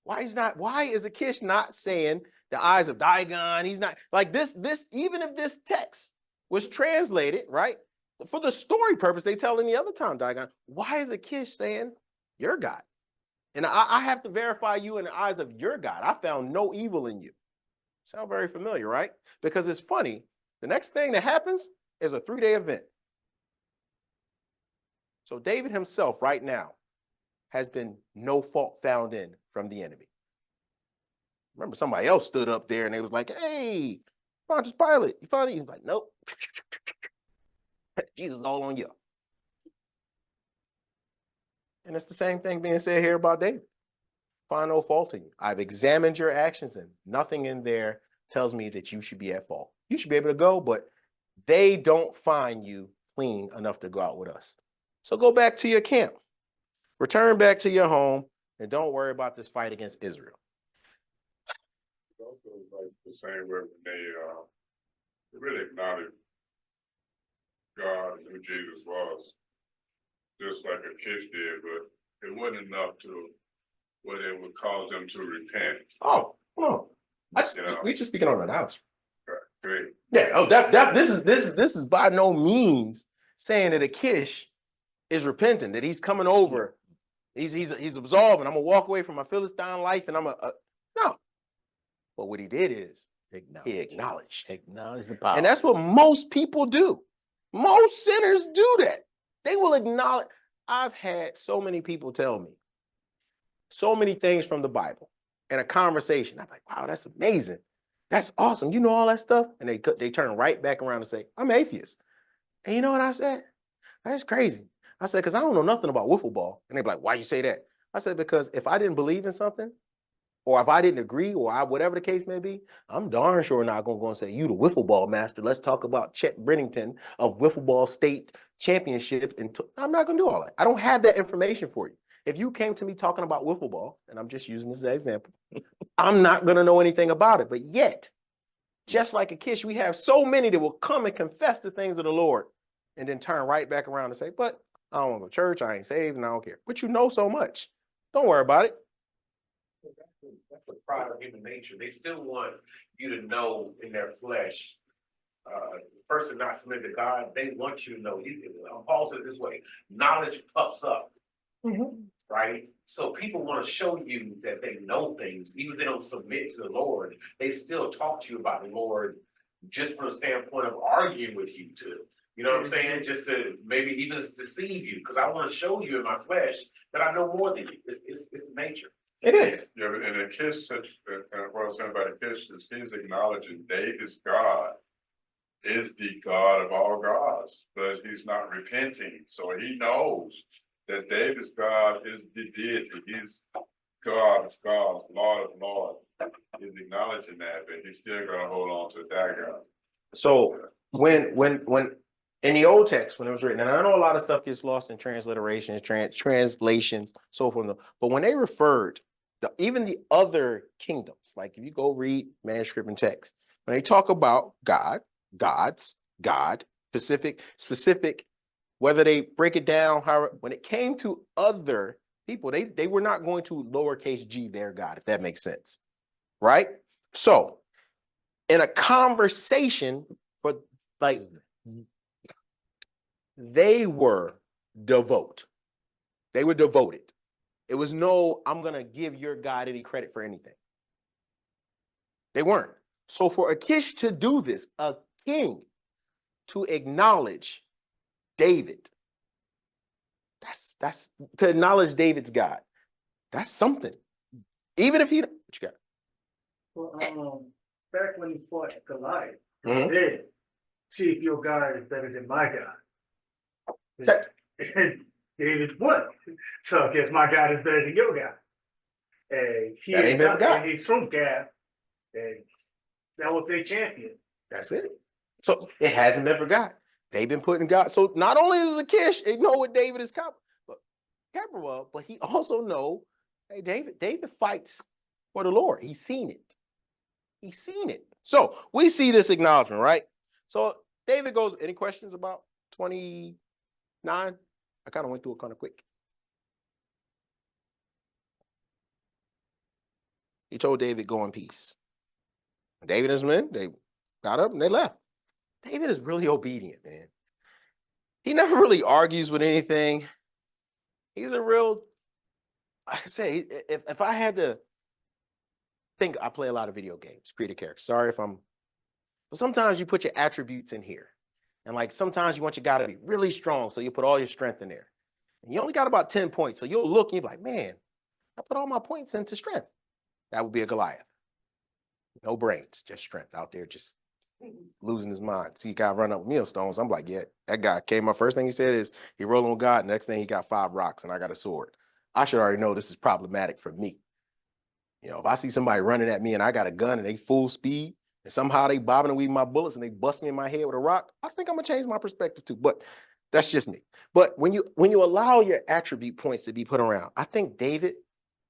Why is Akish not saying the eyes of Dagon? He's not like this, even if this text was translated, right? For the story purpose, they tell any other time, Dagon, why is Akish saying your God? And I have to verify you in the eyes of your God. I found no evil in you. Sound very familiar, right? Because it's funny. The next thing that happens is a 3-day event. So David himself right now has been no fault found in from the enemy. Remember, somebody else stood up there and they was like, hey, Pontius Pilate, you found it? He's like, nope. Jesus is all on you. And it's the same thing being said here about David. Find no fault in you. I've examined your actions and nothing in there tells me that you should be at fault. You should be able to go, but they don't find you clean enough to go out with us. So go back to your camp. Return back to your home and don't worry about this fight against Israel. It's also like the same way when they really acknowledge God and who Jesus was, just like Akish did, but it wasn't enough to where it would cause them to repent. Oh, no. We just speaking on an house. Great. Yeah. Oh, this is by no means saying that Akish is repentant, that he's coming over, he's absolving. I'm gonna walk away from my Philistine life, and no. But what he did is he acknowledged the power. and that's what most people do. Most sinners do that. They will acknowledge. I've had so many people tell me so many things from the Bible in a conversation. I'm like, wow, that's amazing. That's awesome. You know all that stuff? And they turn right back around and say, I'm atheist. And you know what I said? That's crazy. I said, because I don't know nothing about wiffle ball. And they're like, why you say that? I said, because if I didn't believe in something, or if I didn't agree, or whatever the case may be, I'm darn sure not going to go and say, you the wiffle ball master. Let's talk about Chet Bennington of wiffle ball state championship. And I'm not going to do all that. I don't have that information for you. If you came to me talking about wiffle ball, and I'm just using this as an example, I'm not going to know anything about it. But yet, just like Akish, we have so many that will come and confess the things of the Lord and then turn right back around and say, but I don't want to go to church, I ain't saved, and I don't care. But you know so much. Don't worry about it. That's the pride of human nature. They still want you to know in their flesh. The person not submitted to God, they want you to know. Paul said it this way: knowledge puffs up. Right? So people want to show you that they know things, even if they don't submit to the Lord. They still talk to you about the Lord just from the standpoint of arguing with you too. You know what I'm saying? Just to maybe even deceive you, because I want to show you in my flesh that I know more than you. It's the nature. It is. Yeah, but in Akish, what I was saying about Akish is he's acknowledging David's God is the God of all gods, but he's not repenting. So he knows that David's God is the deity. He's God of gods, Lord of lords. He's acknowledging that, but he's still going to hold on to that God. So when in the old text, when it was written, and I know a lot of stuff gets lost in transliterations, translations, so forth. But when they referred even the other kingdoms, like if you go read manuscript and text, when they talk about God, gods, God, specific, whether they break it down, when it came to other people, they were not going to lowercase g their God, if that makes sense, right? So in a conversation, but like they were devout. They were devoted. It was no, I'm going to give your God any credit for anything. They weren't. So for Akish to do this, a king to acknowledge David, that's to acknowledge David's God. That's something. Even if what you got? Well, back when he fought Goliath, he Mhm. said, see if your God is better than my God. And David won. So I guess my God is better than your God. And he That ain't been forgotten. and he's from Gath, and that was their champion. That's it. So it hasn't been forgotten. They've been putting God. So not only is Achish, they know what David is capable of, but he also know, hey, David fights for the Lord. He's seen it. He's seen it. So we see this acknowledgement, right? So David goes, any questions about 29? I kind of went through it kind of quick. He told David, go in peace. David and his men, they got up and they left. David is really obedient, man. He never really argues with anything. He's a real, like I say, if I had to think, I play a lot of video games, create a character. Sorry if I'm, but sometimes you put your attributes in here. And like sometimes you want your guy to be really strong, so you put all your strength in there. And you only got about 10 points. So you'll look and you'll be like, man, I put all my points into strength. That would be a Goliath. No brains, just strength out there, just losing his mind. See a guy run up with millstones. I'm like, yeah, that guy came. My first thing he said is he rolling on God. Next thing he got 5 rocks and I got a sword. I should already know this is problematic for me. You know, if I see somebody running at me and I got a gun and they full speed and somehow they bobbing and weaving my bullets and they bust me in my head with a rock, I think I'm gonna change my perspective too. But that's just me. But when you allow your attribute points to be put around, I think David,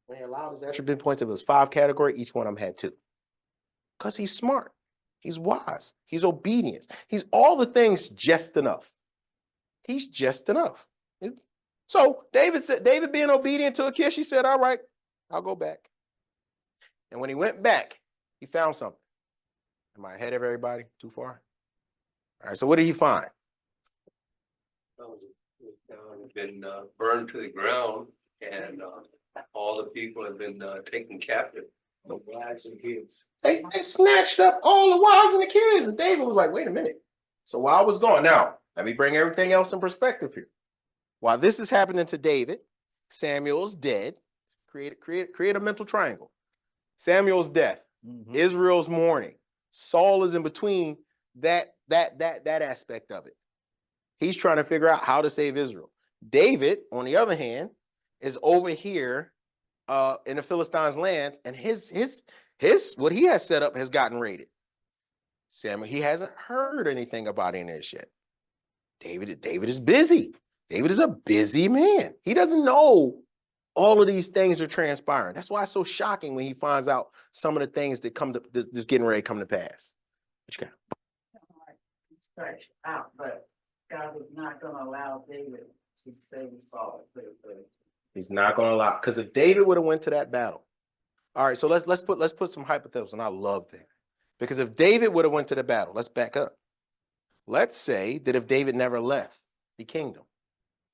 when he allowed his attribute points, it was 5 category, each one of them had 2. Because he's smart, he's wise, he's obedient, he's all the things just enough. He's just enough. So David being obedient to Achish, he said, all right, I'll go back. And when he went back, he found something. Am I ahead of everybody? Too far? All right, so what did he find? Had been burned to the ground, and all the people have been taken captive. The wives and kids. They snatched up all the wives and the kids. And David was like, wait a minute. So while I was gone, now, let me bring everything else in perspective here. While this is happening to David, Samuel's dead. Create a mental triangle. Samuel's death, Israel's mourning. Saul is in between that aspect of it. He's trying to figure out how to save Israel. David, on the other hand, is over here in the Philistines' lands, and his what he has set up has gotten raided. Samuel, he hasn't heard anything about any of this yet. David is busy. David is a busy man. He doesn't know all of these things are transpiring. That's why it's so shocking when he finds out some of the things that come to this getting ready to come to pass. What you got? Stretch out, but God was not going to allow David to save Saul. He's not going to allow, because if David would have went to that battle, all right. So let's put some hypotheticals, and I love that, because if David would have went to the battle, let's back up. Let's say that if David never left the kingdom,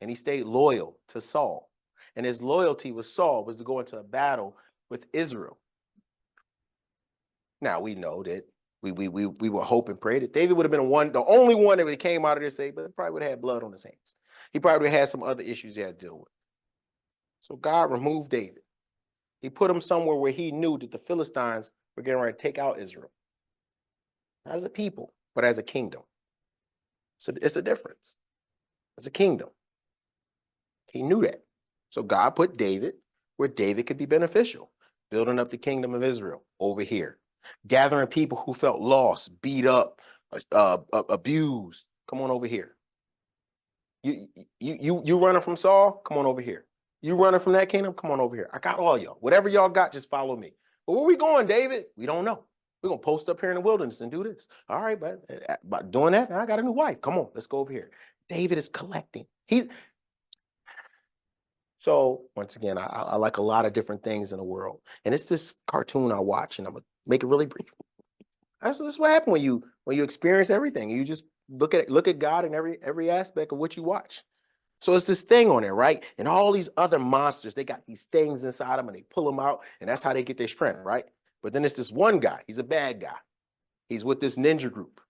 and he stayed loyal to Saul, and his loyalty with Saul was to go into a battle with Israel. Now we know that we were hope and pray that David would have been the only one that came out of this saved, but it probably would have had blood on his hands. He probably would have had some other issues he had to deal with. So God removed David. He put him somewhere where he knew that the Philistines were getting ready to take out Israel. Not as a people, but as a kingdom. So it's a difference. It's a kingdom. He knew that. So God put David where David could be beneficial, building up the kingdom of Israel over here, gathering people who felt lost, beat up, abused. Come on over here. You running from Saul? Come on over here. You running from that kingdom? Come on over here. I got all y'all. Whatever y'all got, just follow me. But where we going, David? We don't know. We're going to post up here in the wilderness and do this. All right, but by doing that, I got a new wife. Come on, let's go over here. David is collecting. So once again, I like a lot of different things in the world. And it's this cartoon I watch, and I'm going to make it really brief. That's what happens when you experience everything. You just look at God in every aspect of what you watch. So it's this thing on there, right? And all these other monsters, they got these things inside them and they pull them out, and that's how they get their strength, right? But then it's this one guy. He's a bad guy. He's with this ninja group,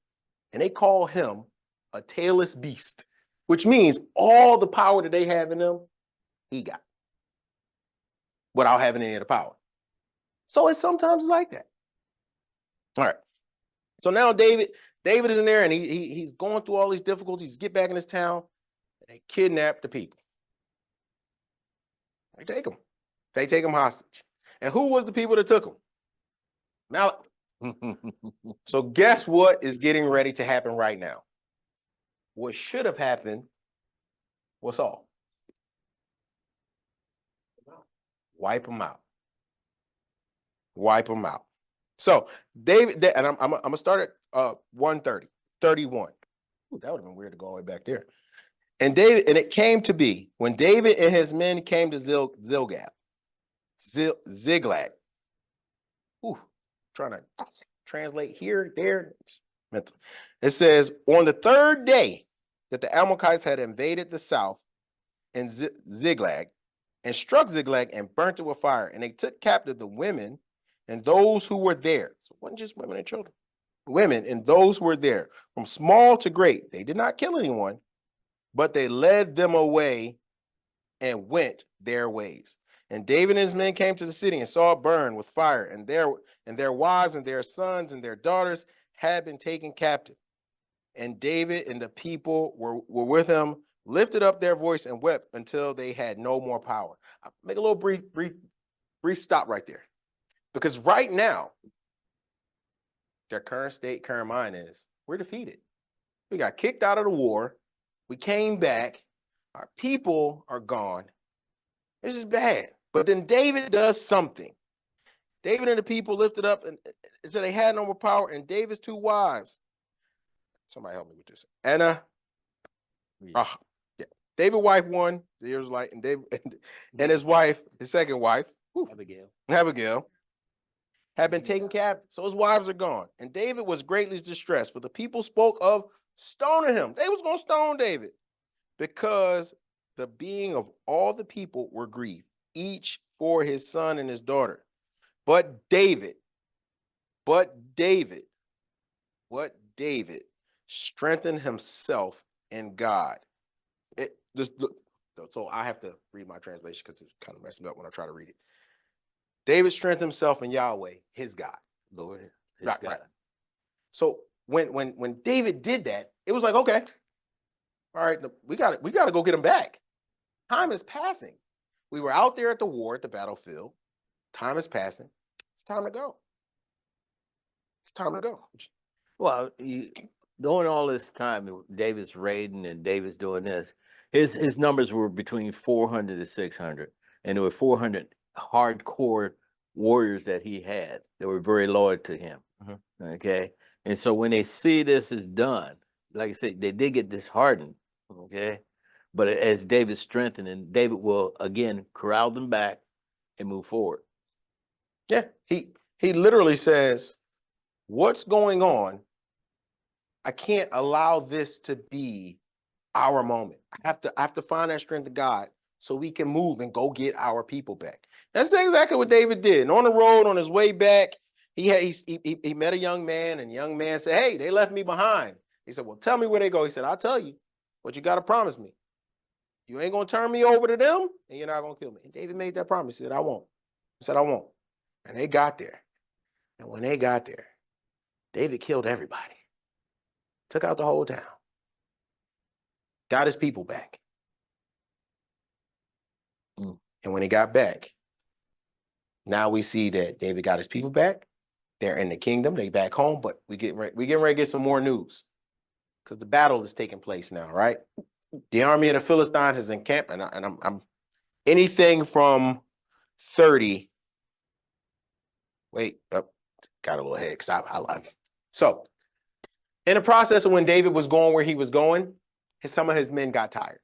and they call him a tailless beast, which means all the power that they have in them, he got, without having any of the power. So it's sometimes like that. All right. So now David is in there, and he's going through all these difficulties. Get back in his town, and they kidnap the people. They take him hostage. And who was the people that took them? Mal. So guess what is getting ready to happen right now? What should have happened was all. Wipe them out. Wipe them out. So David, and I'm gonna start at 130, 31. Ooh, that would have been weird to go all the way back there. And David, and it came to be when David and his men came to Ziklag. Ooh, trying to translate here, there. It says, on the third day that the Amalekites had invaded the south in Ziklag and struck Ziklag and burnt it with fire, and they took captive the women and those who were there. So it wasn't just women and children. Women and those who were there, from small to great. They did not kill anyone, but they led them away and went their ways. And David and his men came to the city and saw it burn with fire, and their wives and their sons and their daughters had been taken captive. And David and the people were with him, lifted up their voice and wept until they had no more power. I'll make a little brief stop right there. Because right now, their current state, current mind is, we're defeated. We got kicked out of the war. We came back. Our people are gone. This is bad. But then David does something. David and the people lifted up and so they had no more power. And David's two wives. Somebody help me with this. Anna. Yeah. David's wife one, the Israelite, and David and his wife, his second wife, Abigail, had been taken captive. So his wives are gone. And David was greatly distressed, for the people spoke of stoning him. They was going to stone David because the being of all the people were grieved, each for his son and his daughter. But David strengthened himself in God. So I have to read my translation because it's kind of messing me up when I try to read it. David strengthened himself in Yahweh, his God. Lord, his Right, God. right. So when David did that, it was like, okay, all right, we got to go get him back. Time is passing. We were out there at the war, at the battlefield. Time is passing. It's time to go. It's time to go. Well, during all this time, David's raiding and David's doing this. His numbers were between 400 to 600, and there were 400 hardcore warriors that he had that were very loyal to him. Mm-hmm. Okay, and so when they see this is done, like I said, they did get disheartened. Okay, but as David strengthened, and David will again corral them back and move forward. Yeah, he literally says, "What's going on? I can't allow this to be our moment. I have to find that strength of God so we can move and go get our people back." That's exactly what David did. And on the road, on his way back, he met a young man, and the young man said, "Hey, they left me behind." He said, "Well, tell me where they go." He said, "I'll tell you, but you got to promise me. You ain't going to turn me over to them, and you're not going to kill me." And David made that promise. He said, "I won't." He said, "I won't." And they got there. And when they got there, David killed everybody. Took out the whole town. Got his people back. And when he got back, now we see that David got his people back. They're in the kingdom. They back home, but we getting ready to get some more news because the battle is taking place now, right? The army of the Philistines is encamped, and I'm anything from 30. Wait, got a little ahead because I lied. So, in the process of when David was going where he was going, some of his men got tired.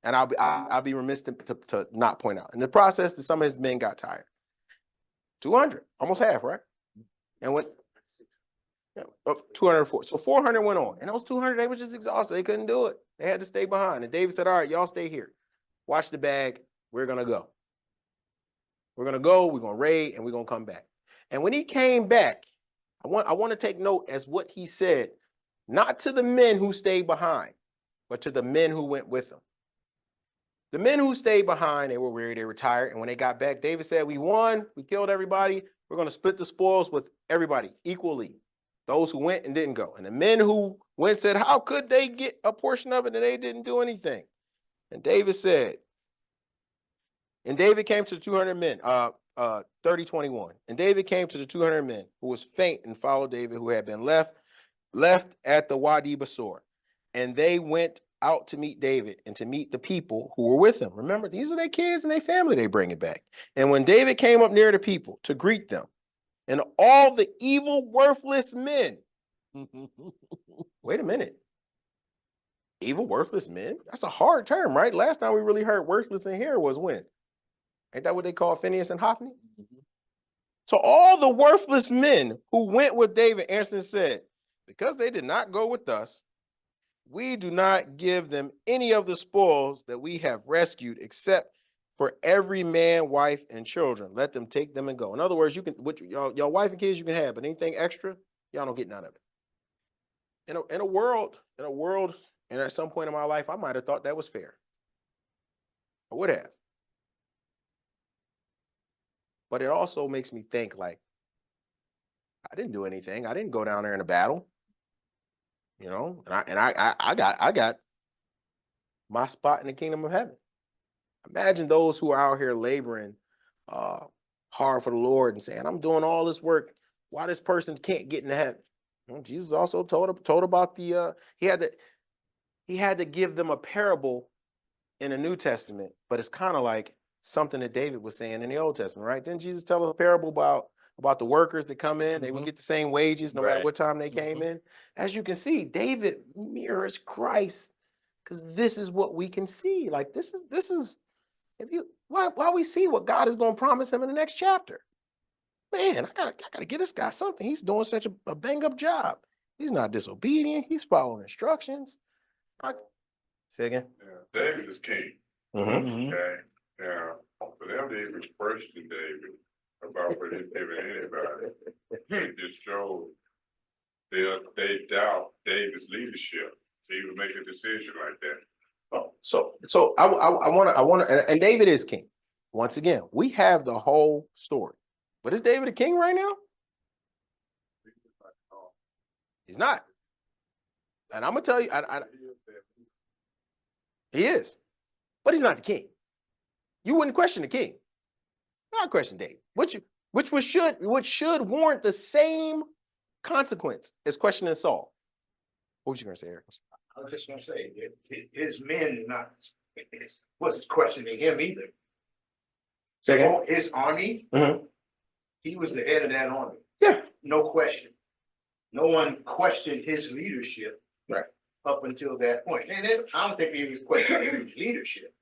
And I'll be remiss to not point out. In the process, some of his men got tired. 200, almost half, right? And went 204. So 400 went on. And those 200, they were just exhausted. They couldn't do it. They had to stay behind. And David said, "All right, y'all stay here. Watch the bag. We're going to go. We're going to go. We're going to raid, and we're going to come back." And when he came back, I want to take note as what he said, not to the men who stayed behind, but to the men who went with him. The men who stayed behind, they were weary, they were tired. And when they got back, David said, "We won, we killed everybody. We're going to split the spoils with everybody equally. Those who went and didn't go." And the men who went said, "How could they get a portion of it and they didn't do anything?" And David said, and David came to 200 men. 30:21. And David came to the 200 men who was faint and followed David, who had been left at the Wadi Basor. And they went out to meet David and to meet the people who were with him. Remember, these are their kids and their family. They bring it back. And when David came up near the people to greet them, and all the evil, worthless men. Wait a minute. Evil, worthless men? That's a hard term, right? Last time we really heard worthless in here was when? Ain't that what they call Phineas and Hophni? So all the worthless men who went with David answered and said, because they did not go with us, we do not give them any of the spoils that we have rescued, except for every man, wife, and children. Let them take them and go. In other words, you can, what your wife and kids you can have, but anything extra, y'all don't get none of it. In a world, and at some point in my life, I might have thought that was fair. I would have. But it also makes me think, like, I didn't do anything. I didn't go down there in a battle. You know, and I got my spot in the kingdom of heaven. Imagine those who are out here laboring hard for the Lord and saying, I'm doing all this work. Why this person can't get into heaven? Well, Jesus also told about the he had to give them a parable in the New Testament, but it's kind of like something that David was saying in the Old Testament, right? Didn't Jesus tell a parable about the workers that come in? They would get the same wages no matter what time they came in. As you can see, David mirrors Christ, because this is what we can see. Like this is why we see what God is going to promise him in the next chapter. Man, I gotta get this guy something. He's doing such a bang up job. He's not disobedient. He's following instructions. Say again. Yeah, David is king. Okay. Yeah. For them to even question David about what he's giving anybody, it just shows they doubt David's leadership. He would make a decision like that. So I want to, and David is king. Once again, we have the whole story. But is David a king right now? He's not. And I'm gonna tell you, he is, but he's not the king. You wouldn't question the king. Not question David. Which should warrant the same consequence as questioning Saul. What was you gonna say, Eric? I was just gonna say, his men wasn't questioning him either. Say again? His army, he was the head of that army. Yeah. No question. No one questioned his leadership. Right. Up until that point. And then I don't think he was questioning his leadership.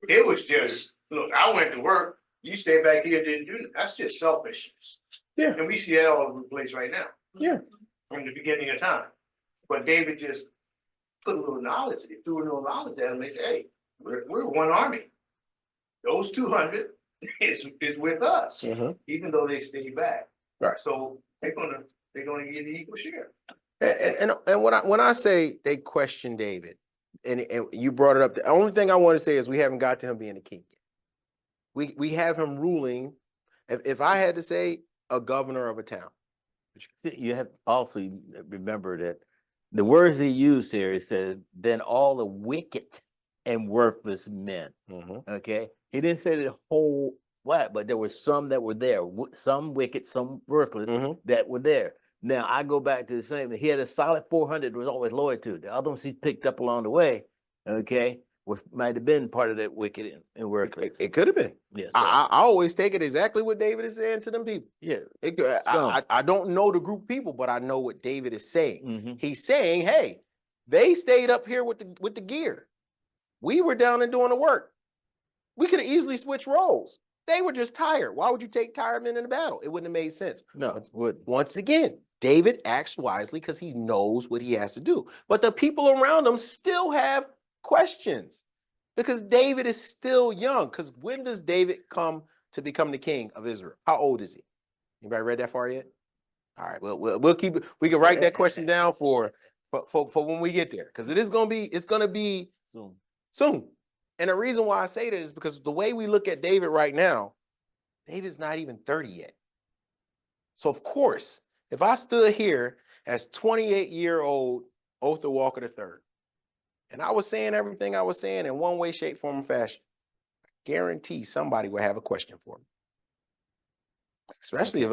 It was just, look, I went to work, you stay back here, didn't do that. That's just selfishness. Yeah. And we see that all over the place right now. Yeah. From the beginning of time. But David just put a little knowledge, he threw a little knowledge at him and said, hey, we're one army. Those 200 is with us, even though they stay back. Right. So they're gonna get the equal share. And when I say they question David, and you brought it up, the only thing I want to say is we haven't got to him being a king yet. We have him ruling. If I had to say, a governor of a town. You have to also remember that the words he used here, it said, then all the wicked and worthless men. Okay. He didn't say the whole what, but there were some that were there, some wicked, some worthless that were there. Now I go back to the same. He had a solid 400 was always loyal to. The other ones he picked up along the way, okay, which might have been part of that wicked and worthless. It could have been. Yes. I always take it exactly what David is saying to them people. Yeah. I don't know the group of people, but I know what David is saying. He's saying, hey, they stayed up here with the gear. We were down and doing the work. We could have easily switched roles. They were just tired. Why would you take tired men in a battle? It wouldn't have made sense. No, it wouldn't. Once again, David acts wisely because he knows what he has to do. But the people around him still have questions because David is still young. Because when does David come to become the king of Israel? How old is he? Anybody read that far yet? All right, we'll keep it. We can write that question down for when we get there, because it's gonna be soon. And the reason why I say that is because the way we look at David right now, David's not even 30 yet. So of course, if I stood here as 28-year-old Otha Walker III, and I was saying everything I was saying in one way, shape, form, or fashion, I guarantee somebody will have a question for me. especially if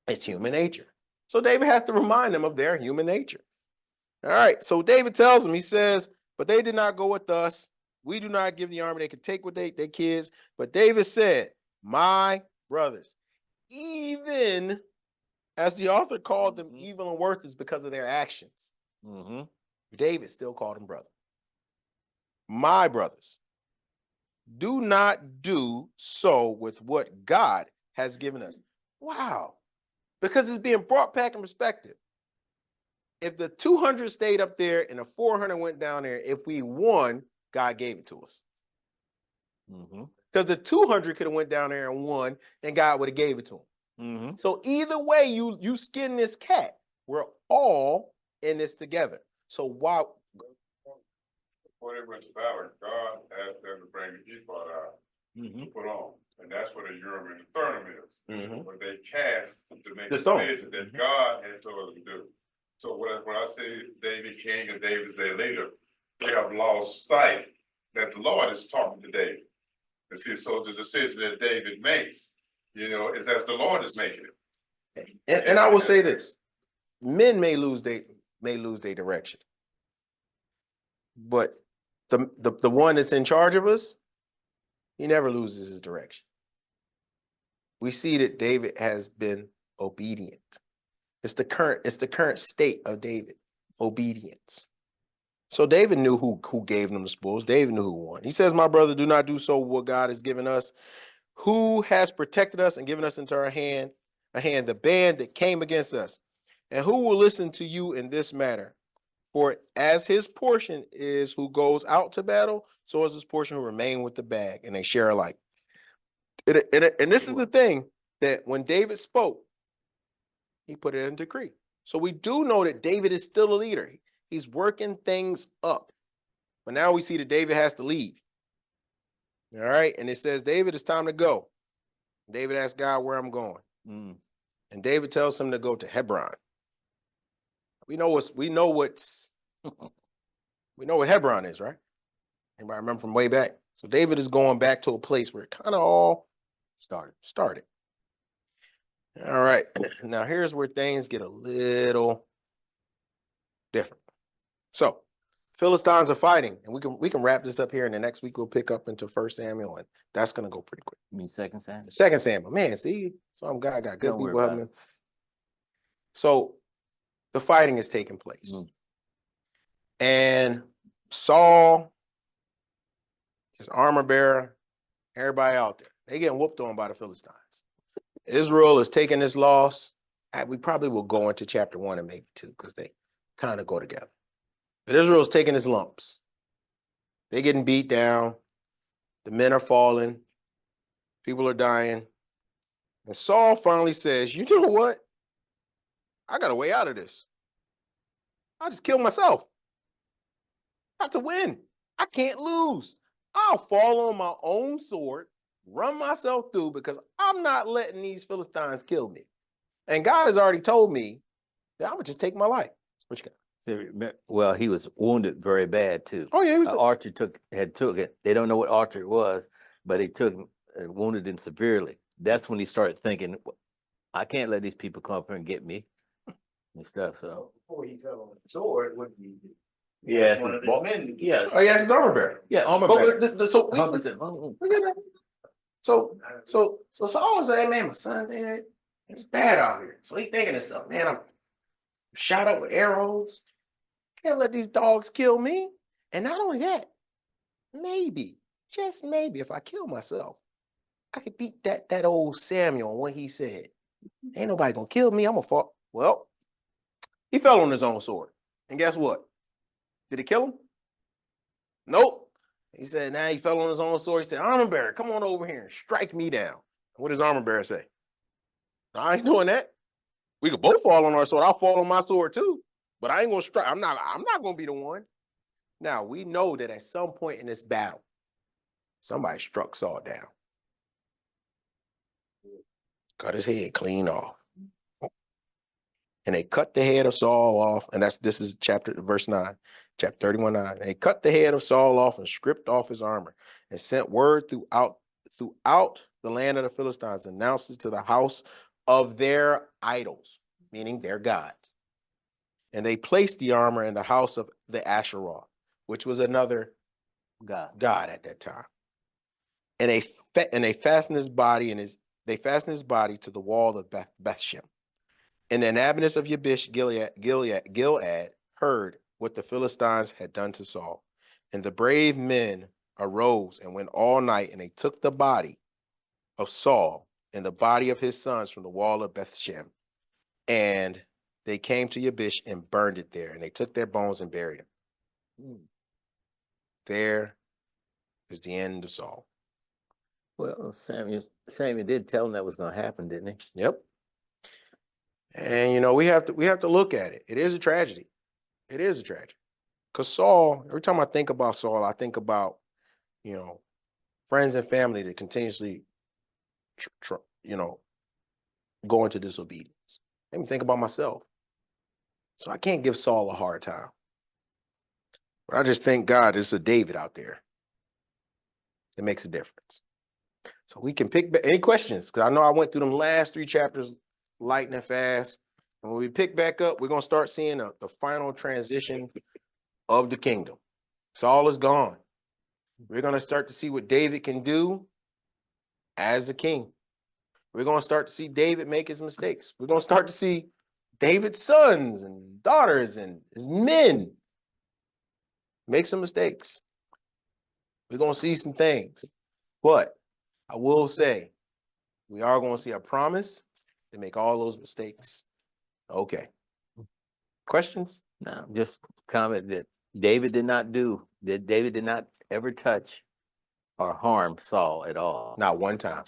it's human nature. So David has to remind them of their human nature. All right, so David tells them, he says, but they did not go with us. We do not give the army. They could take what their kids. But David said, my brothers, even as the author called them evil and worthless because of their actions, David still called them brother. My brothers, do not do so with what God has given us. Wow. Because it's being brought back in perspective. If the 200 stayed up there and the 400 went down there, if we won, God gave it to us. Because the 200 could have went down there and won, and God would have gave it to them. So either way, you skin this cat. We're all in this together. So why? Before they went to battle, God asked them to bring the ephod out to put on. And that's what a Urim and Thummim is. What they cast to make the decision that God had told them to do. So when I say David king and David's their leader, they have lost sight that the Lord is talking to David. And see, so the decision that David makes, is as the Lord is making it. And I will say this: men may lose their direction, but the one that's in charge of us, he never loses his direction. We see that David has been obedient. It's the current state of David, obedience. So David knew who gave them the spoils. David knew who won. He says, my brother, do not do so what God has given us. Who has protected us and given us into our hand, the band that came against us? And who will listen to you in this matter? For as his portion is who goes out to battle, so is his portion who remain with the bag, and they share alike. And this is the thing, that when David spoke, he put it in decree. So we do know that David is still a leader. He's working things up. But now we see that David has to leave. All right. And it says, David, it's time to go. David asks God where I'm going. And David tells him to go to Hebron. We know what Hebron is, right? Anybody remember from way back? So David is going back to a place where it kind of all started. All right. Now here's where things get a little different. So Philistines are fighting, and we can wrap this up here, and the next week we'll pick up into 1 Samuel, and that's gonna go pretty quick. You mean 2 Samuel? 2 Samuel, man. See, so I'm God got good Don't worry people helping about me. So the fighting is taking place, and Saul, his armor bearer, everybody out there, they getting whooped on by the Philistines. Israel is taking this loss. We probably will go into chapter 1 and maybe 2 because they kind of go together. But Israel's taking its lumps. They're getting beat down. The men are falling. People are dying. And Saul finally says, you know what? I got a way out of this. I'll just kill myself. Not to win. I can't lose. I'll fall on my own sword, run myself through, because I'm not letting these Philistines kill me. And God has already told me that I would just take my life. What you got? Well, he was wounded very bad too. Oh yeah, he was. Archer took it. They don't know what Archer it was, but he took him, wounded him severely. That's when he started thinking, I can't let these people come up here and get me and stuff. So Before he fell on the sword, what did he do? yeah, One of his men. yeah, Oh, yeah, it's armor bearer. yeah, armor But bearer. so Saul was like, man, my son, man, it's bad out here. So he thinking to himself, man, I'm shot up with arrows. Can't let these dogs kill me. And not only that, maybe, just maybe, if I kill myself, I could beat that old Samuel on what he said. Ain't nobody gonna kill me. I'm gonna fall. Well, he fell on his own sword. And guess what? Did it kill him? Nope. He said, now he fell on his own sword. He said, armor bearer, come on over here and strike me down. What does armor bearer say? I ain't doing that. We could both fall on our sword. I'll fall on my sword too. But I ain't gonna strike. I'm not gonna be the one. Now we know that at some point in this battle, somebody struck Saul down. Cut his head clean off. And they cut the head of Saul off. And this is verse 9, chapter 31:9. And they cut the head of Saul off and stripped off his armor and sent word throughout the land of the Philistines, announced it to the house of their idols, meaning their gods. And they placed the armor in the house of the Asherah, which was another god at that time. And they fastened his body to the wall of Bethshem. And the inhabitants of Yabesh Gilead heard what the Philistines had done to Saul. And the brave men arose and went all night, and they took the body of Saul and the body of his sons from the wall of Bethshem. And they came to Yabesh and burned it there, and they took their bones and buried them. There is the end of Saul. Well, Samuel did tell him that was going to happen, didn't he? Yep. And you know, we have to look at it. It is a tragedy. It is a tragedy. Because Saul, every time I think about Saul, I think about, you know, friends and family that continuously, go into disobedience. Let me think about myself. So I can't give Saul a hard time. But I just thank God there's a David out there. It makes a difference. So we can pick any questions, because I know I went through them last 3 chapters light and fast. And when we pick back up, we're going to start seeing the final transition of the kingdom. Saul is gone. We're going to start to see what David can do as a king. We're going to start to see David make his mistakes. We're going to start to see David's sons and daughters and his men make some mistakes. We're going to see some things. But I will say, we are going to see a promise to make all those mistakes okay. Questions? No, just comment that David did not ever touch or harm Saul at all. Not one time.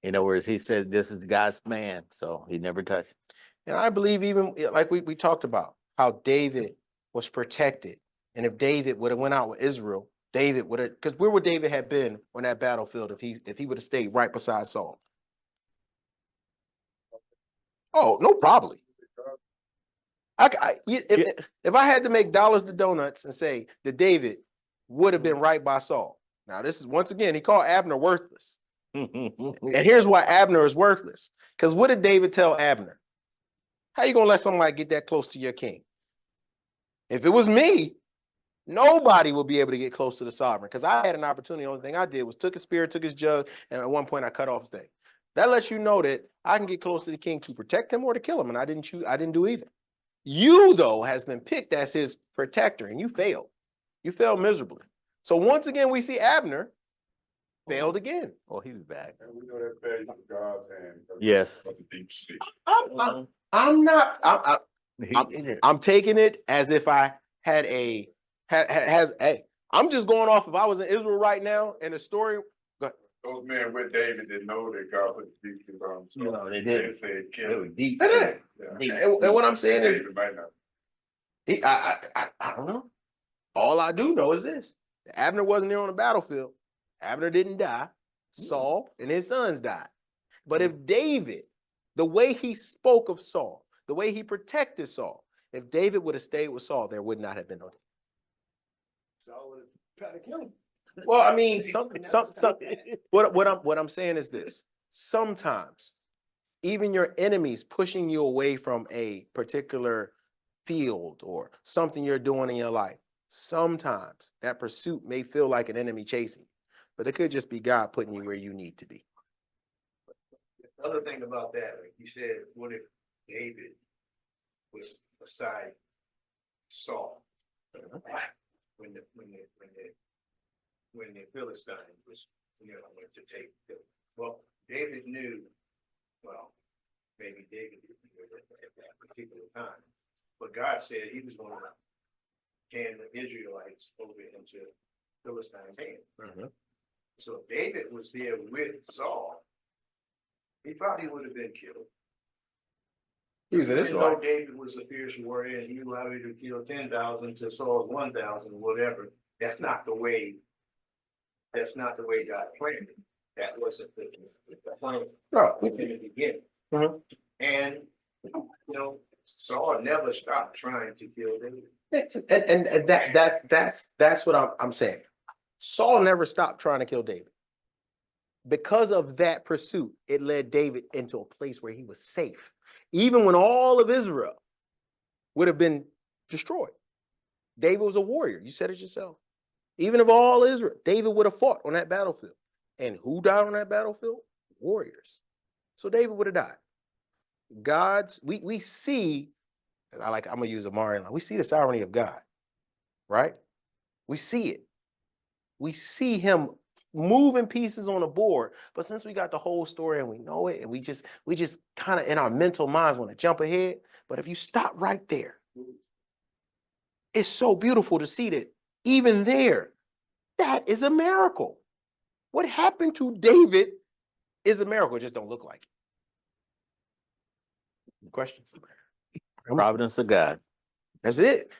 In other words, he said, this is God's man, so he never touched. And I believe, even like we talked about, how David was protected. And if David would have went out with Israel, David would have, because where would David have been on that battlefield if he would have stayed right beside Saul? Oh, no, probably. If I had to make dollars to donuts and say that David would have been right by Saul. Now, this is, once again, he called Abner worthless. And here's why Abner is worthless. Because what did David tell Abner? How you going to let somebody get that close to your king? If it was me, nobody will be able to get close to the sovereign, because I had an opportunity. The only thing I did was took his spear, took his jug, and at one point I cut off his thing. That lets you know that I can get close to the king to protect him or to kill him, and I didn't do either. You, though, has been picked as his protector, and you failed. You failed miserably. So once again, we see Abner failed again. Oh, he was back. And we know that failure is God's hand. Yes. I'm taking it as if I had I'm just going off, if I was in Israel right now and the story. Those men with David didn't know that God put the deep on them. So No, they didn't. They said, They kill were him. deep. And what I'm saying is, David might not. I don't know. All I do know is this: Abner wasn't there on the battlefield. Abner didn't die. Saul and his sons died. But if David, the way he spoke of Saul, the way he protected Saul, if David would have stayed with Saul, there would not have been no David. Saul would have tried to kill him. Well, I mean, what I'm saying is this: sometimes even your enemies pushing you away from a particular field or something you're doing in your life, sometimes that pursuit may feel like an enemy chasing you, but it could just be God putting you where you need to be. The other thing about that, like you said, what if David was beside Saul? When the Philistine was, went to take the, well, David knew, well, maybe David didn't know at that particular time, but God said he was going to hand the Israelites over into Philistine's hand. So if David was there with Saul, he probably would have been killed. He was an Even though Israelite. David was a fierce warrior and he allowed you to kill 10,000 to Saul's 1,000 or whatever, that's not the way God planned it. That wasn't the plan in the beginning. And Saul never stopped trying to kill David. And that's what I'm saying. Saul never stopped trying to kill David. because of that pursuit, it led David into a place where he was safe. Even when all of Israel would have been destroyed. David was a warrior. You said it yourself. Even if all Israel, David would have fought on that battlefield. And who died on that battlefield? Warriors. So David would have died. We see, I'm gonna use a Marian line. We see the sovereignty of God, right? We see it. We see him moving pieces on the board. But since we got the whole story and we know it, and we just kind of in our mental minds want to jump ahead. But if you stop right there, it's so beautiful to see that even there, that is a miracle. What happened to David is a miracle. It just don't look like it. Questions? Providence of God. That's it.